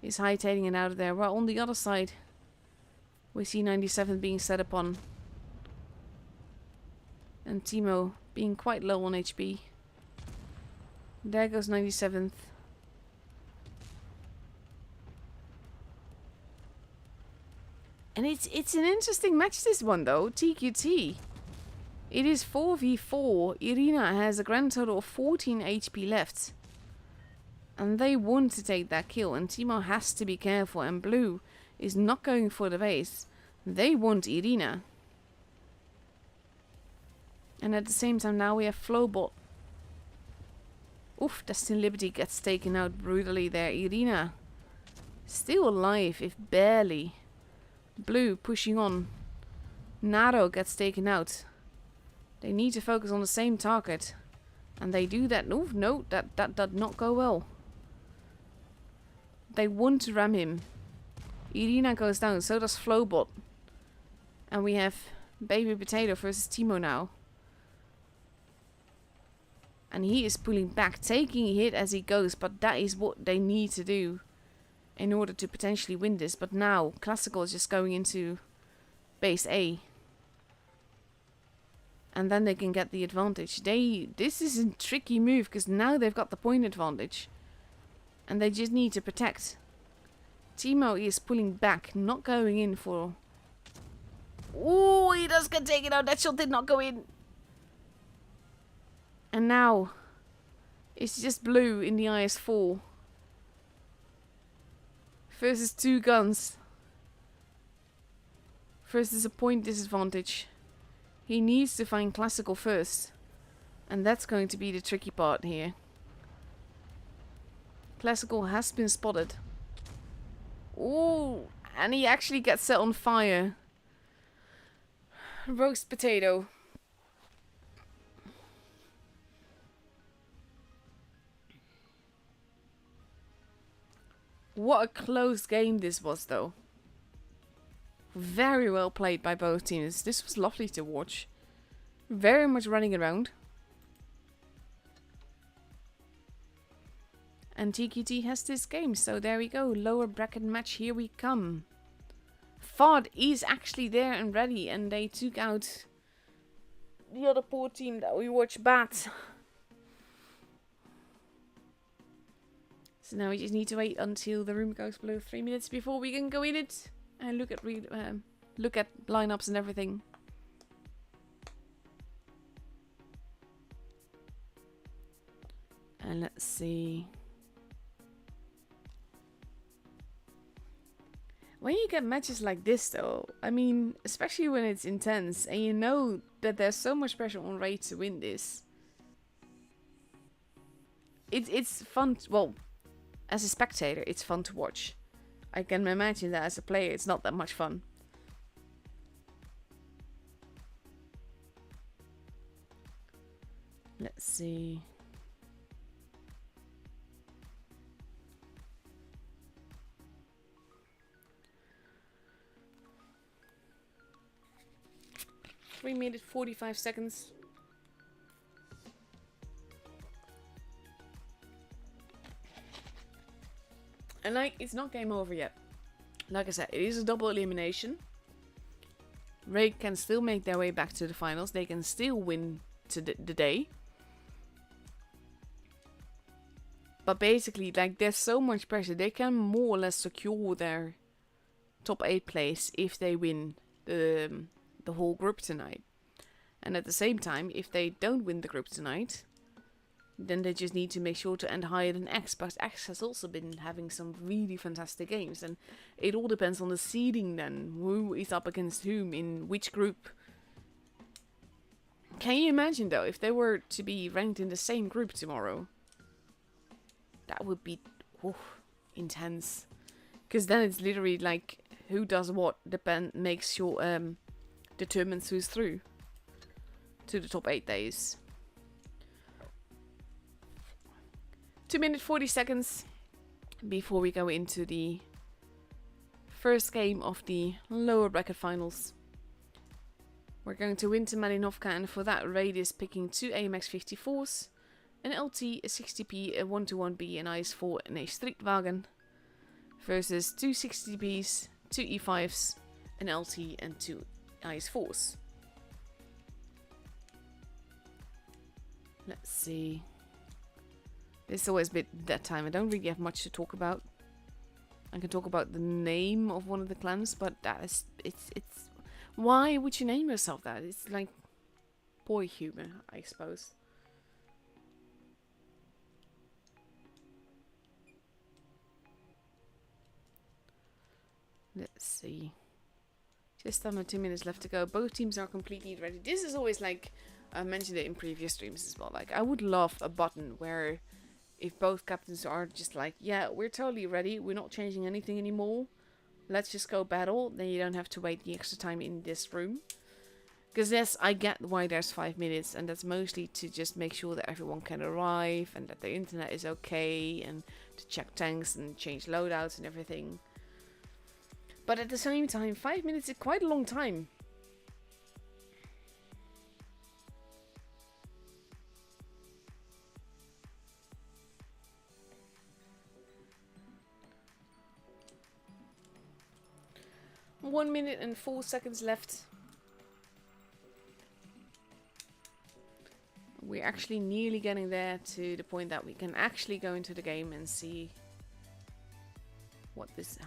is hightailing it out of there. While on the other side, we see 97 being set upon. And Timo being quite low on HP. There goes 97th. And it's an interesting match, this one though. TQT. It is 4v4. Irina has a grand total of 14 HP left. And they want to take that kill. And Timo has to be careful. And Blue is not going for the base. They want Irina. And at the same time now we have Flowbot. Oof, Destined Liberty gets taken out brutally there. Irina still alive, if barely. Blue pushing on. Naro gets taken out. They need to focus on the same target. And they do that. Oof, no, that did not go well. They want to ram him. Irina goes down, so does Flowbot. And we have Baby Potato versus Timo now. And he is pulling back, taking a hit as he goes, but that is what they need to do in order to potentially win this. But now, Classical is just going into base A. And then they can get the advantage. This is a tricky move, because now they've got the point advantage. And they just need to protect. Timo is pulling back, not going in for... Oh, he does get taken out. That shot did not go in. And now, it's just Blue in the IS-4. Versus two guns. Versus a point disadvantage. He needs to find Classical first. And that's going to be the tricky part here. Classical has been spotted. Oh, and he actually gets set on fire. Roast Potato. What a close game this was though. Very well played by both teams. This was lovely to watch. Very much running around. And TQT has this game, so there we go. Lower bracket match, here we come. FOD is actually there and ready, and they took out the other poor team that we watched bat. So now we just need to wait until the room goes below 3 minutes before we can go in it and look at lineups and everything. And let's see. When you get matches like this though, I mean, especially when it's intense and you know that there's so much pressure on Ray to win this. It's fun, well, as a spectator, it's fun to watch. I can imagine that as a player, it's not that much fun. Let's see. We made it 45 seconds. And like, it's not game over yet. Like I said, it is a double elimination. Ray can still make their way back to the finals. They can still win to the day. But basically, like, there's so much pressure. They can more or less secure their top 8 place if they win the whole group tonight. And at the same time, if they don't win the group tonight, then they just need to make sure to end higher than X. But X has also been having some really fantastic games. And it all depends on the seeding then. Who is up against whom in which group. Can you imagine though, if they were to be ranked in the same group tomorrow? That would be intense. Because then it's literally like who does what makes sure determines who's through to the top 8 days. 2 minutes 40 seconds before we go into the first game of the lower bracket finals. We're going to Winter Malinovka, and for that Raid is picking 2 AMX 54s, an LT, a 60p, a 121B, an IS-4 and a Streetwagen versus 2 60Ps, 2 E5s, an LT and 2 IS-4s. Let's see. This is always a bit that time. I don't really have much to talk about. I can talk about the name of one of the clans, but that is it's why would you name yourself that? It's like boy humor, I suppose. Let's see. Just under 2 minutes left to go. Both teams are completely ready. This is always like, I mentioned it in previous streams as well. Like, I would love a button where if both captains are just like, yeah, we're totally ready. We're not changing anything anymore. Let's just go battle. Then you don't have to wait the extra time in this room. Because yes, I get why there's 5 minutes. And that's mostly to just make sure that everyone can arrive. And that the internet is okay. And to check tanks and change loadouts and everything. But at the same time, 5 minutes is quite a long time. One minute and 4 seconds left. We're actually nearly getting there to the point that we can actually go into the game and see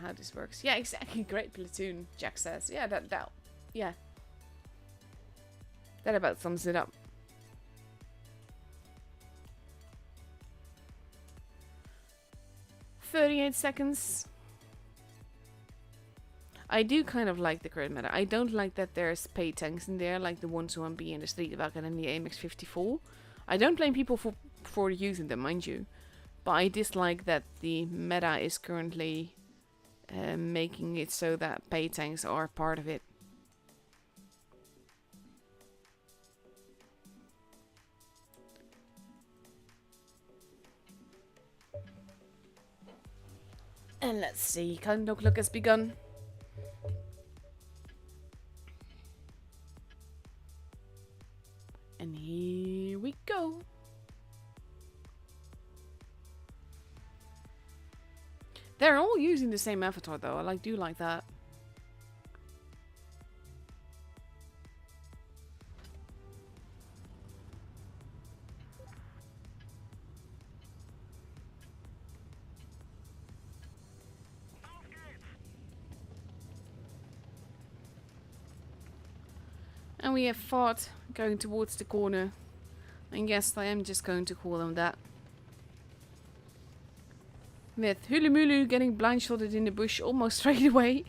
how this works. Yeah, exactly. Great platoon, Jack says. Yeah, that about sums it up. "38 seconds. I do kind of like the current meta. I don't like that there's paid tanks in there, like the 121B and the Streetwagen and the AMX-54. I don't blame people for using them, mind you. But I dislike that the meta is currently making it so that paid tanks are part of it. And let's see, countdown clock has begun. And here we go. They're all using the same avatar though. I do like that. And we have Fart going towards the corner. And yes, I am just going to call him that. With Hulimulu getting blindshotted in the bush almost straight away.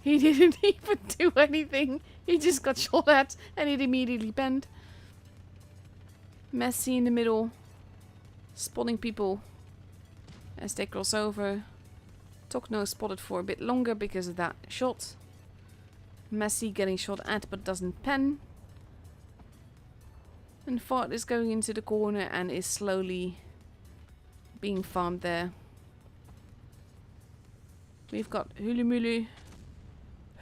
He didn't even do anything. He just got shot at and it immediately bent. Messi in the middle. Spotting people as they cross over. Tokno spotted for a bit longer because of that shot. Messi getting shot at but doesn't pen. And Fart is going into the corner and is slowly being farmed there. We've got Hulimulu,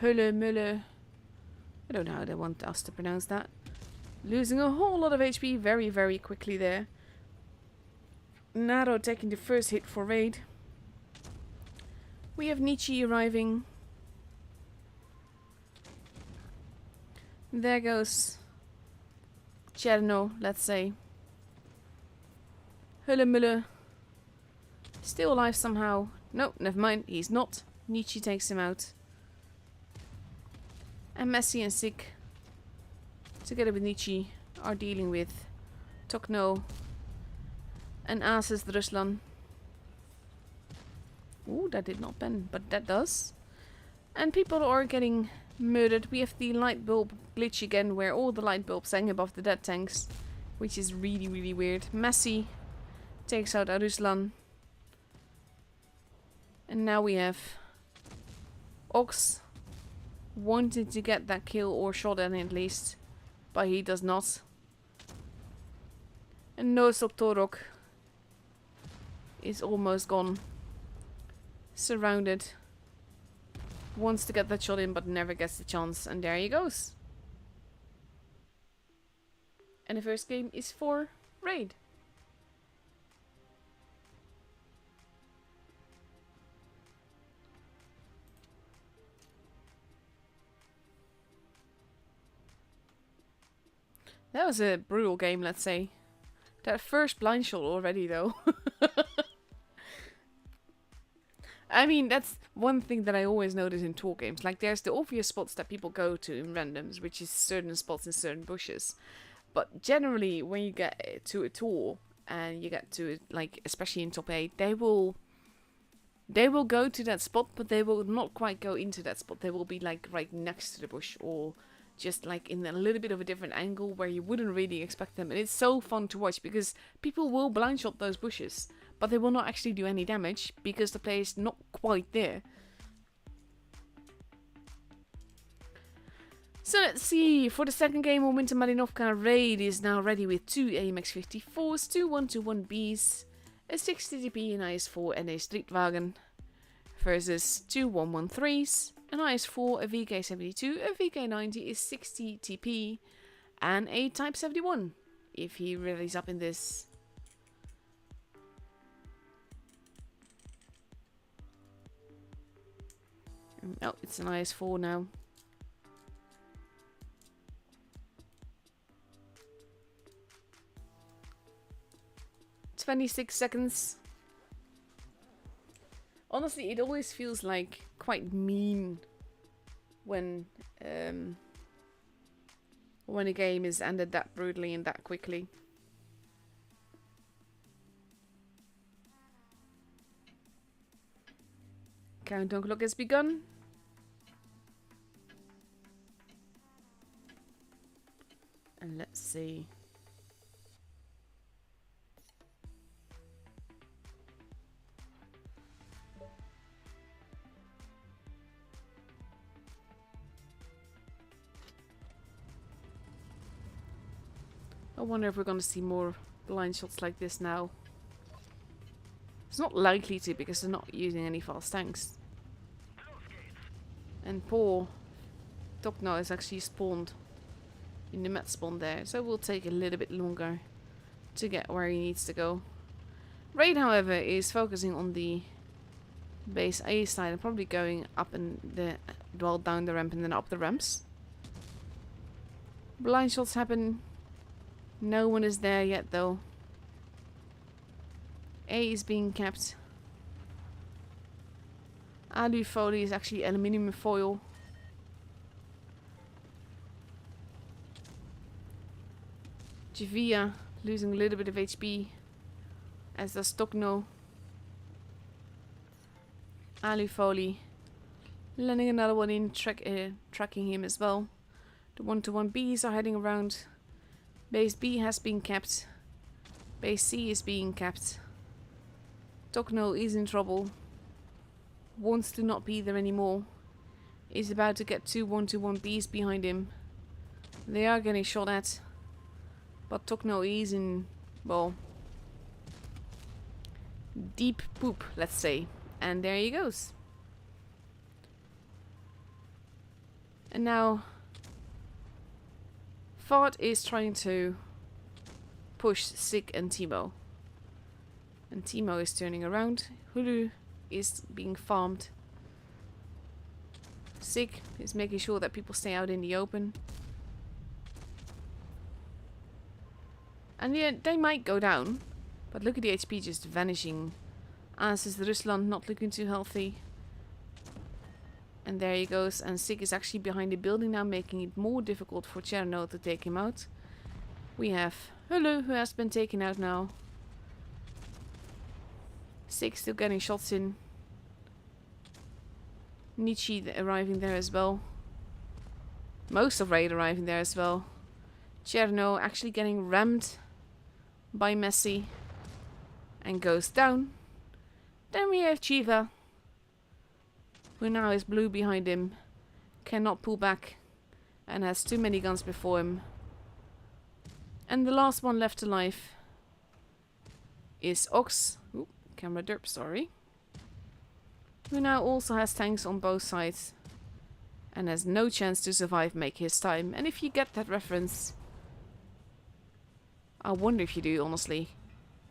Hulemule. I don't know how they want us to pronounce that. Losing a whole lot of HP very, very quickly there. Naro taking the first hit for Raid. We have Nietzsche arriving. There goes Cherno, let's say. Hulemule Still alive somehow. No, never mind. He's not. Nietzsche takes him out. And Messi and Sick, together with Nietzsche, are dealing with Tokno and Ases Ruslan. Ooh, that did not bend, but that does. And people are getting murdered. We have the light bulb glitch again, where all the light bulbs hang above the dead tanks, which is really, really weird. Messi takes out Ruslan. And now we have Ox wanted to get that kill or shot at least, but he does not. And Nosok Torok is almost gone. Surrounded. Wants to get that shot in but never gets the chance, and there he goes. And the first game is for Raid. That was a brutal game, let's say. That first blind shot already, though. I mean, that's one thing that I always notice in tour games. Like, there's the obvious spots that people go to in randoms, which is certain spots in certain bushes. But generally, when you get to a tour, and you get to, like, especially in top 8, they will go to that spot, but they will not quite go into that spot. They will be, like, right next to the bush, or just like in a little bit of a different angle where you wouldn't really expect them. And it's so fun to watch because people will blind shot those bushes, but they will not actually do any damage because the player is not quite there. So let's see, for the second game on Winter Malinovka, Raid is now ready with 2 AMX-54s, 2 121Bs, a 60 TP, an IS-4 and a Streetwagen, versus 2 113s, an IS-4, a VK-72, a VK-90 is 60 TP, and a Type 71, if he rallies up in this. Oh, it's an IS-4 now. "26 seconds. Honestly, it always feels like quite mean when a game is ended that brutally and that quickly. Countdown clock has begun. And let's see. I wonder if we're going to see more blind shots like this now. It's not likely to because they're not using any fast tanks. And poor Tokno is actually spawned in the met spawn there, so it will take a little bit longer to get where he needs to go. Raid, however, is focusing on the base A side and probably going up and down the ramp and then up the ramps. Blind shots happen. No one is there yet, though. A is being kept. Alu foley is actually aluminium foil. Javia losing a little bit of HP, as does Tokno. Alu foley landing another one in, tracking him as well. The 1-to-1Bs are heading around. Base B has been kept. Base C is being kept. Tokno is in trouble. Wants to not be there anymore. Is about to get 2 1-to-1Bs behind him. They are getting shot at. But Tokno is in, well, deep poop, let's say. And there he goes. And now Fart is trying to push Sick and Timo. And Timo is turning around. Hulu is being farmed. Sick is making sure that people stay out in the open. And yeah, they might go down. But look at the HP just vanishing As is Rusland, not looking too healthy. And there he goes, and Sig is actually behind the building now, making it more difficult for Cherno to take him out. We have Hulu, who has been taken out now. Sig still getting shots in. Nietzsche arriving there as well. Most of Raid arriving there as well. Cherno actually getting rammed by Messi. And goes down. Then we have Chiva, who now is blue behind him. Cannot pull back. And has too many guns before him. And the last one left alive is Ox. Ooh, camera derp, sorry. Who now also has tanks on both sides. And has no chance to survive make his time. And if you get that reference, I wonder if you do, honestly.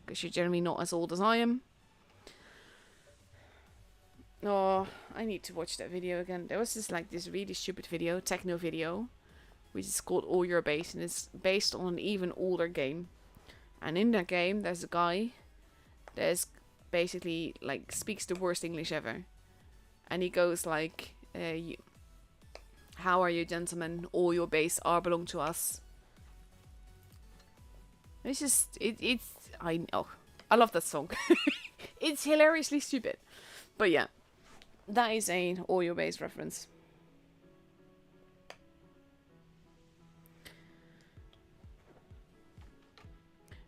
Because you're generally not as old as I am. Oh, I need to watch that video again. There was this really stupid video, techno video, which is called All Your Base, and it's based on an even older game. And in that game, there's a guy that basically speaks the worst English ever, and he goes like, "How are you, gentlemen? All your base are belong to us." It's just I know, I love that song. It's hilariously stupid, but yeah. That is a All Your Base reference.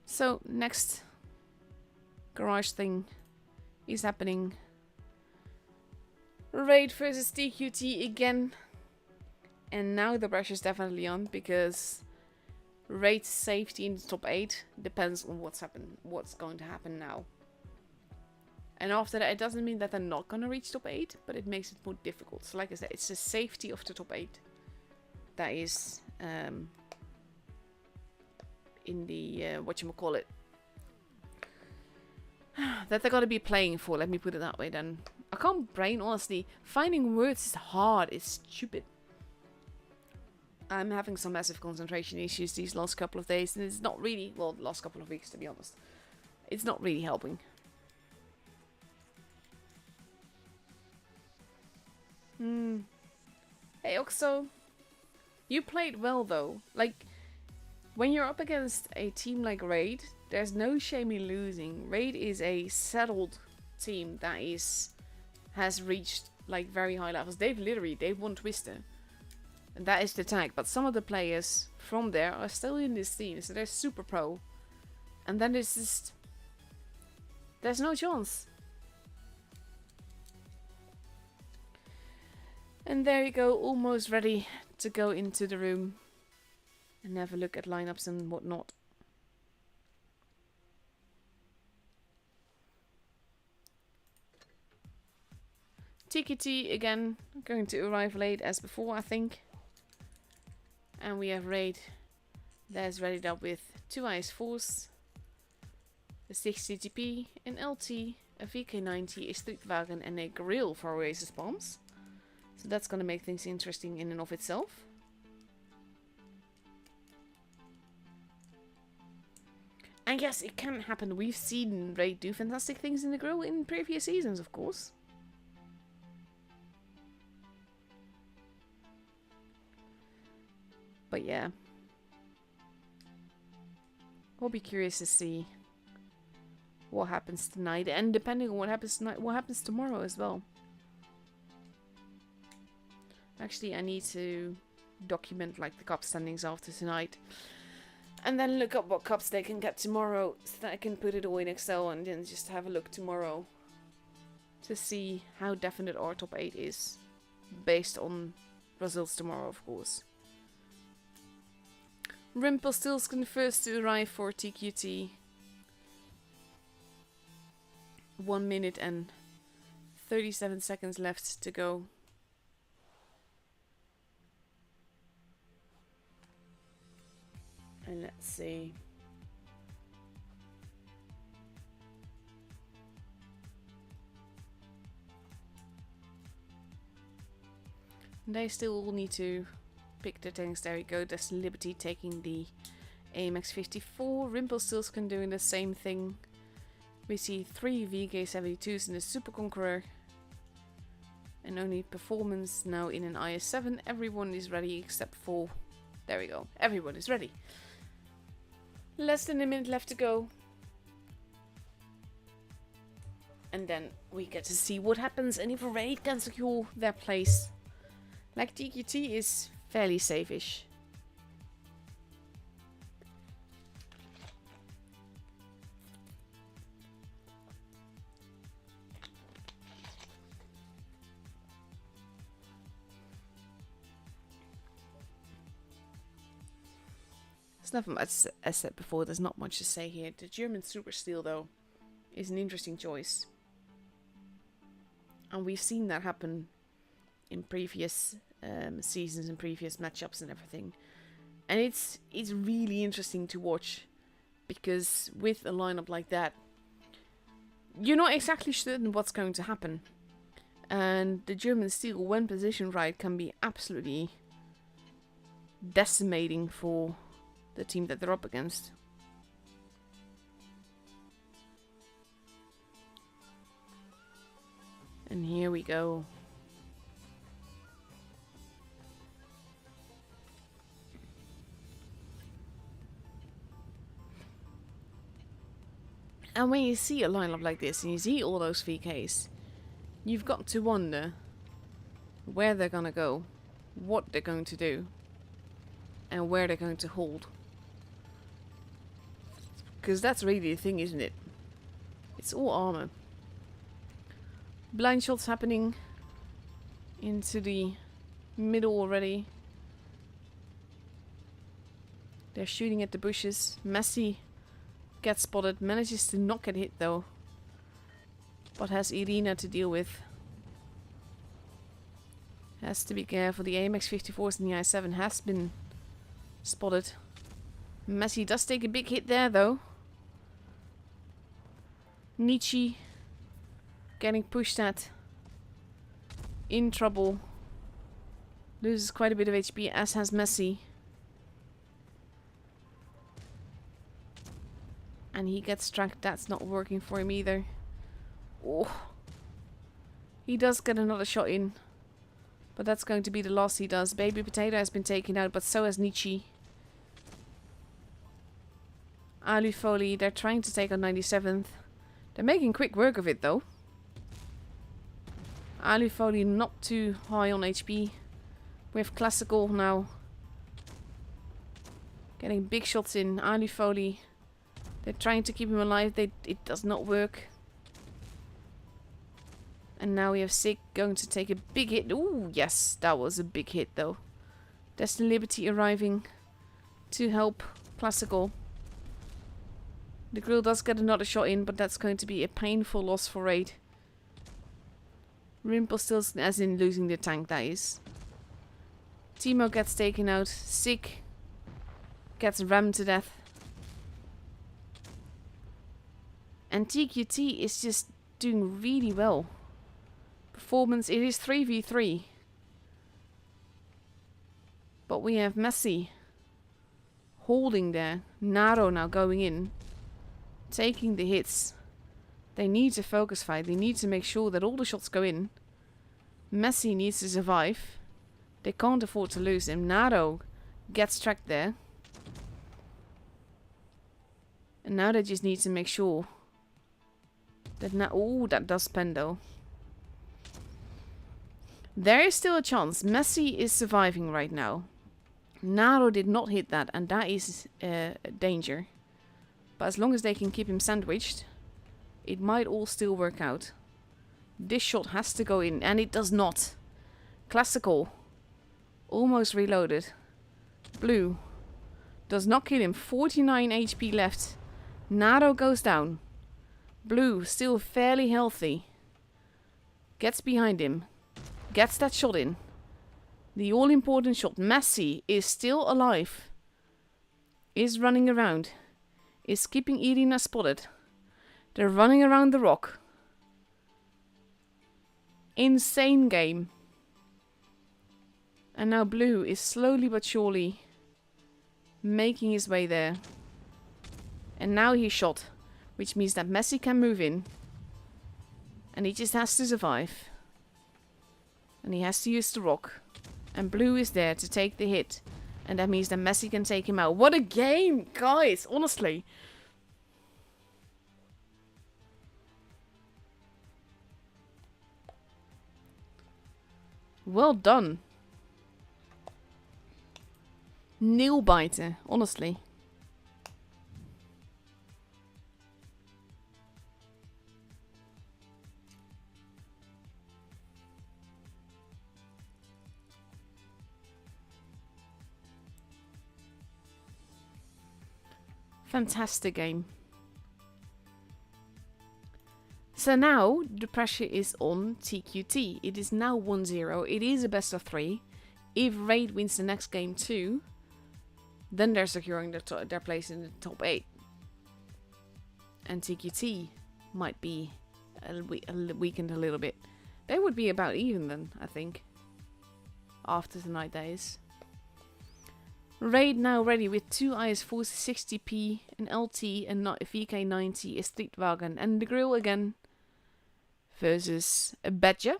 So, next garage thing is happening. Raid versus TQT again. And now the pressure's definitely on, because Raid's safety in the top 8 depends on what's going to happen now. And after that, it doesn't mean that they're not going to reach top 8, but it makes it more difficult. So like I said, it's the safety of the top 8 that is in the, whatchamacallit, that they're going to be playing for, let me put it that way then. I can't brain, honestly. Finding words is hard, it's stupid. I'm having some massive concentration issues these last couple of days, and it's not really, well, the last couple of weeks to be honest. It's not really helping. Hey Oxo, you played well though. Like, when you're up against a team like Raid, there's no shame in losing. Raid is a settled team that has reached like very high levels. They've won Twister, and that is the tag. But some of the players from there are still in this team, so they're super pro. And then there's no chance. And there you go, almost ready to go into the room and have a look at lineups and whatnot. TKT again, going to arrive late as before, I think. And we have Raid that's readied up with 2 IS-4s, a 60 GP, an LT, a VK90, a Strijdwagen and a grill for Oasis bombs. So that's going to make things interesting in and of itself. And yes, it can happen. We've seen Raid do fantastic things in the grill in previous seasons, of course. But yeah. I'll be curious to see what happens tonight. And depending on what happens tonight, what happens tomorrow as well. Actually, I need to document like the cup standings after tonight. And then look up what cups they can get tomorrow, so that I can put it all in Excel and then just have a look tomorrow. To see how definite our top 8 is. Based on results tomorrow, of course. Rimpelstiltskin first to arrive for TQT. 1 minute and 37 seconds left to go. And let's see. They still all need to pick their tanks. There we go. There's Liberty taking the AMX 54. Rimpelstiltskin doing the same thing. We see 3 VK72s in the Super Conqueror. And only performance now in an IS-7. Everyone is ready except for... There we go. Everyone is ready. Less than a minute left to go. And then we get to see what happens and if a raid can secure their place. Like TQT is fairly safe-ish. There's nothing much, as I said before, there's not much to say here. The German Super Steel, though, is an interesting choice. And we've seen that happen in previous seasons and previous matchups and everything. And it's really interesting to watch. Because with a lineup like that, you're not exactly certain what's going to happen. And the German Steel, when positioned right, can be absolutely decimating for the team that they're up against. And here we go. And when you see a lineup like this and you see all those VKs, you've got to wonder where they're gonna go, what they're going to do, and where they're going to hold. Because that's really the thing, isn't it? It's all armor. Blind shots happening into the middle already. They're shooting at the bushes. Messi gets spotted, manages to not get hit though, but has Irina to deal with. Has to be careful. The AMX-54s and the I-7 has been spotted. Messi does take a big hit there though. Nietzsche getting pushed at. In trouble. Loses quite a bit of HP, as has Messi. And he gets tracked. That's not working for him either. Oh. He does get another shot in. But that's going to be the loss he does. Baby Potato has been taken out, but so has Nietzsche. Alu Foley, they're trying to take on 97th. They're making quick work of it though. Alu Foley not too high on HP. We have Classical now. Getting big shots in. Alu Foley. They're trying to keep him alive. It does not work. And now we have Sig going to take a big hit. Ooh, yes, that was a big hit though. Destin Liberty arriving to help Classical. The Grill does get another shot in, but that's going to be a painful loss for Raid. Rimple still, as in losing the tank, that is. Timo gets taken out. Sig gets rammed to death. And TQT is just doing really well. Performance, it is 3v3. But we have Messi holding there. Naro now going in. Taking the hits. They need to focus fight. They need to make sure that all the shots go in. Messi needs to survive. They can't afford to lose him. Naro gets tracked there. And now they just need to make sure that now... Oh, that does pen though. There is still a chance. Messi is surviving right now. Naro did not hit that, and that is danger. But as long as they can keep him sandwiched, it might all still work out. This shot has to go in, and it does not. Classical. Almost reloaded. Blue. Does not kill him. 49 HP left. Naro goes down. Blue, still fairly healthy. Gets behind him. Gets that shot in. The all-important shot. Messi is still alive. Is running around. Is keeping Irina spotted. They're running around the rock. Insane game. And now Blue is slowly but surely making his way there. And now he's shot. which means that Messi can move in. And he just has to survive. And he has to use the rock. And blue is there to take the hit. And that means that Messi can take him out. What a game, guys, honestly. Well done. Nail biter, honestly. Fantastic game. So now the pressure is on TQT. It is now 1-0. It is a best of 3. If Raid wins the next game too, then they're securing their place in the top 8. And TQT might be weakened a little bit. They would be about even then, I think, after tonight days. Raid now ready with 2 IS-4 60p, an LT, and not a VK90, a Streetwagen, and the grill again. Versus a Badger,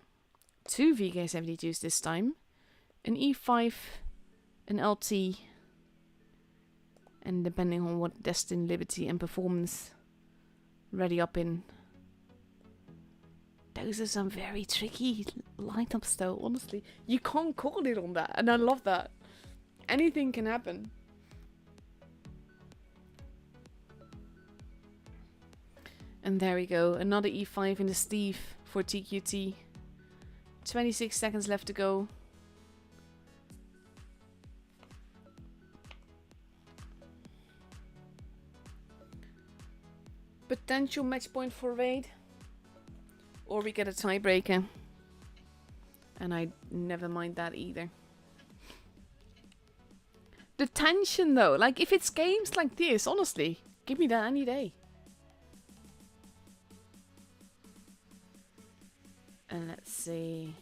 2 VK72s this time, an E5, an LT, and depending on what Destin, Liberty, and Performance ready up in. Those are some very tricky lineups though, honestly. You can't call it on that, and I love that. Anything can happen. And there we go, another E5 in the Steve for TQT. 26 seconds left to go. Potential match point for Raid. Or we get a tiebreaker. And I never mind that either. The tension though, like if it's games like this, honestly, give me that any day. And let's see.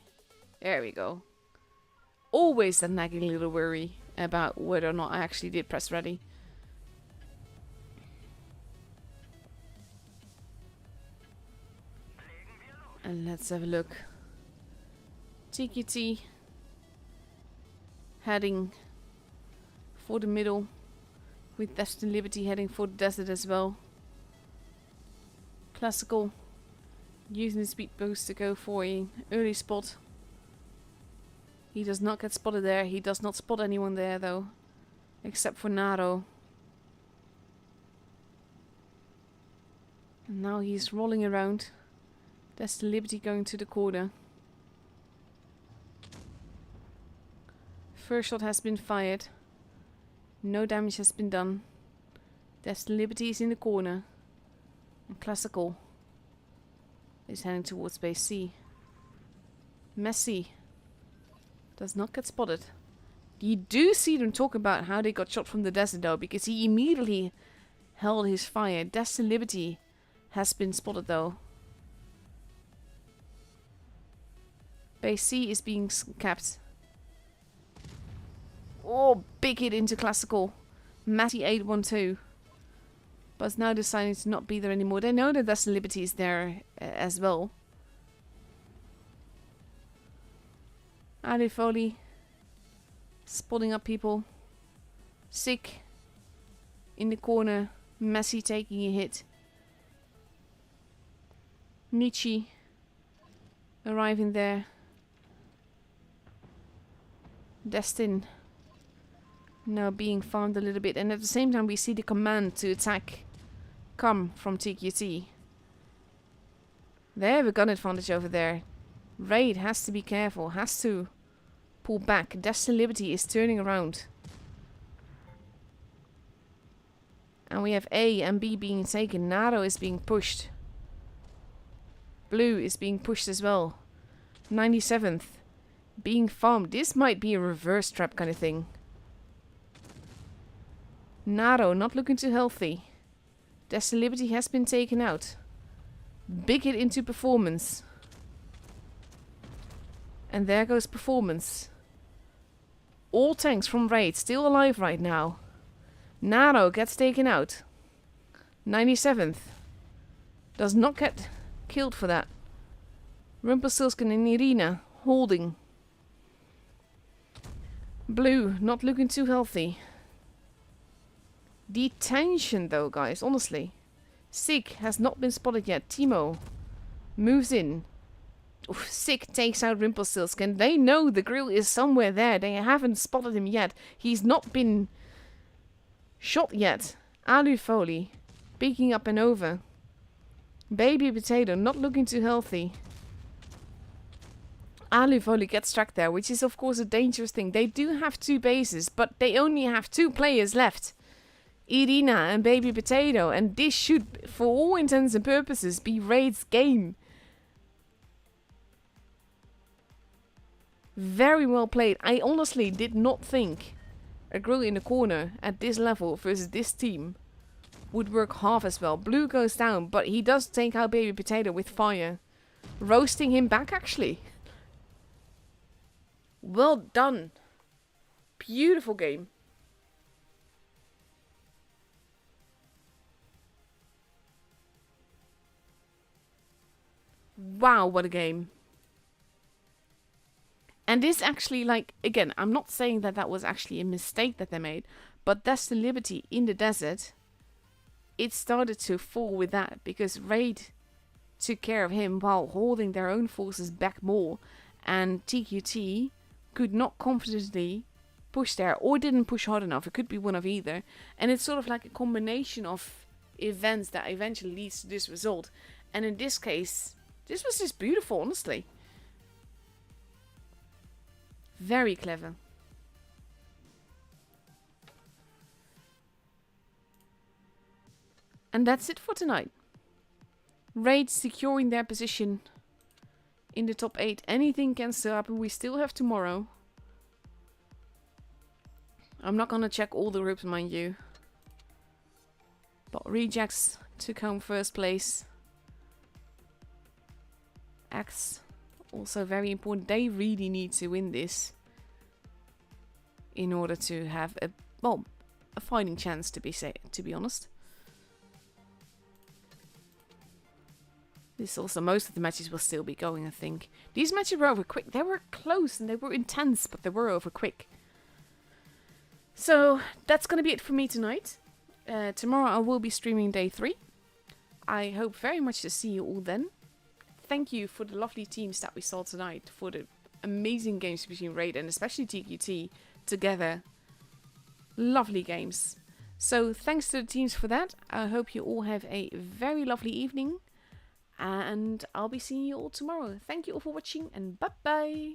There we go. Always that nagging little worry about whether or not I actually did press ready. And let's have a look. TQT heading for the middle, with Destin Liberty heading for the desert as well. Classical using the speed boost to go for an early spot. He does not get spotted there. He does not spot anyone there though, except for Naro. And now he's rolling around. Destin Liberty going to the corner. First shot has been fired. No damage has been done. Destin Liberty is in the corner. And Classical is heading towards base C. Messi does not get spotted. You do see them talk about how they got shot from the desert though, because he immediately held his fire. Destin Liberty has been spotted though. Base C is being capped. Oh, big hit into Classical. Matty 812. But it's now deciding to not be there anymore. They know that Destin Liberty is there as well. Ali Foley spotting up people. Sick in the corner. Messi taking a hit. Nietzsche arriving there. Destin now being farmed a little bit, and at the same time we see the command to attack come from TQT. They have a gun advantage over there. Raid has to be careful, has to pull back. Destin Liberty is turning around. And we have A and B being taken. Naro is being pushed. Blue is being pushed as well. 97th. Being farmed. This might be a reverse trap kind of thing. Naro not looking too healthy. Destin Liberty has been taken out. Big hit into Performance. And there goes Performance. All tanks from Raid still alive right now. Naro gets taken out. 97th. Does not get killed for that. Rumpelstiltskin and Irina holding. Blue not looking too healthy. Detention though, guys, honestly. Sig has not been spotted yet. Timo moves in. Oof, Sig takes out Rumpelstiltskin. They know the grill is somewhere there. They haven't spotted him yet. He's not been shot yet. Alu Foley peeking up and over. Baby Potato not looking too healthy. Alu Foley gets tracked there, which is of course a dangerous thing. They do have 2 bases, but they only have 2 players left. Irina and Baby Potato, and this should, for all intents and purposes, be Raid's game. Very well played. I honestly did not think a grill in the corner at this level versus this team would work half as well. Blue goes down, but he does take out Baby Potato with fire. Roasting him back, actually. Well done. Beautiful game. Wow, what a game. And this actually, like, again, I'm not saying that that was actually a mistake that they made, but that's the Liberty in the desert. It started to fall with that because Raid took care of him while holding their own forces back more, and TQT could not confidently push there or didn't push hard enough. It could be one of either. And it's sort of like a combination of events that eventually leads to this result. And in this case, this was just beautiful, honestly. Very clever. And that's it for tonight. Raid securing their position in the top 8. Anything can still happen. We still have tomorrow. I'm not gonna check all the groups, mind you. But Rejects took home first place. X also very important. They really need to win this in order to have a fighting chance, to be honest. This also, most of the matches will still be going, I think. These matches were over quick. They were close and they were intense, but they were over quick. So that's going to be it for me tonight. Tomorrow I will be streaming day 3. I hope very much to see you all then. Thank you for the lovely teams that we saw tonight, for the amazing games between Raid and especially TQT together. Lovely games. So thanks to the teams for that. I hope you all have a very lovely evening. And I'll be seeing you all tomorrow. Thank you all for watching and bye bye.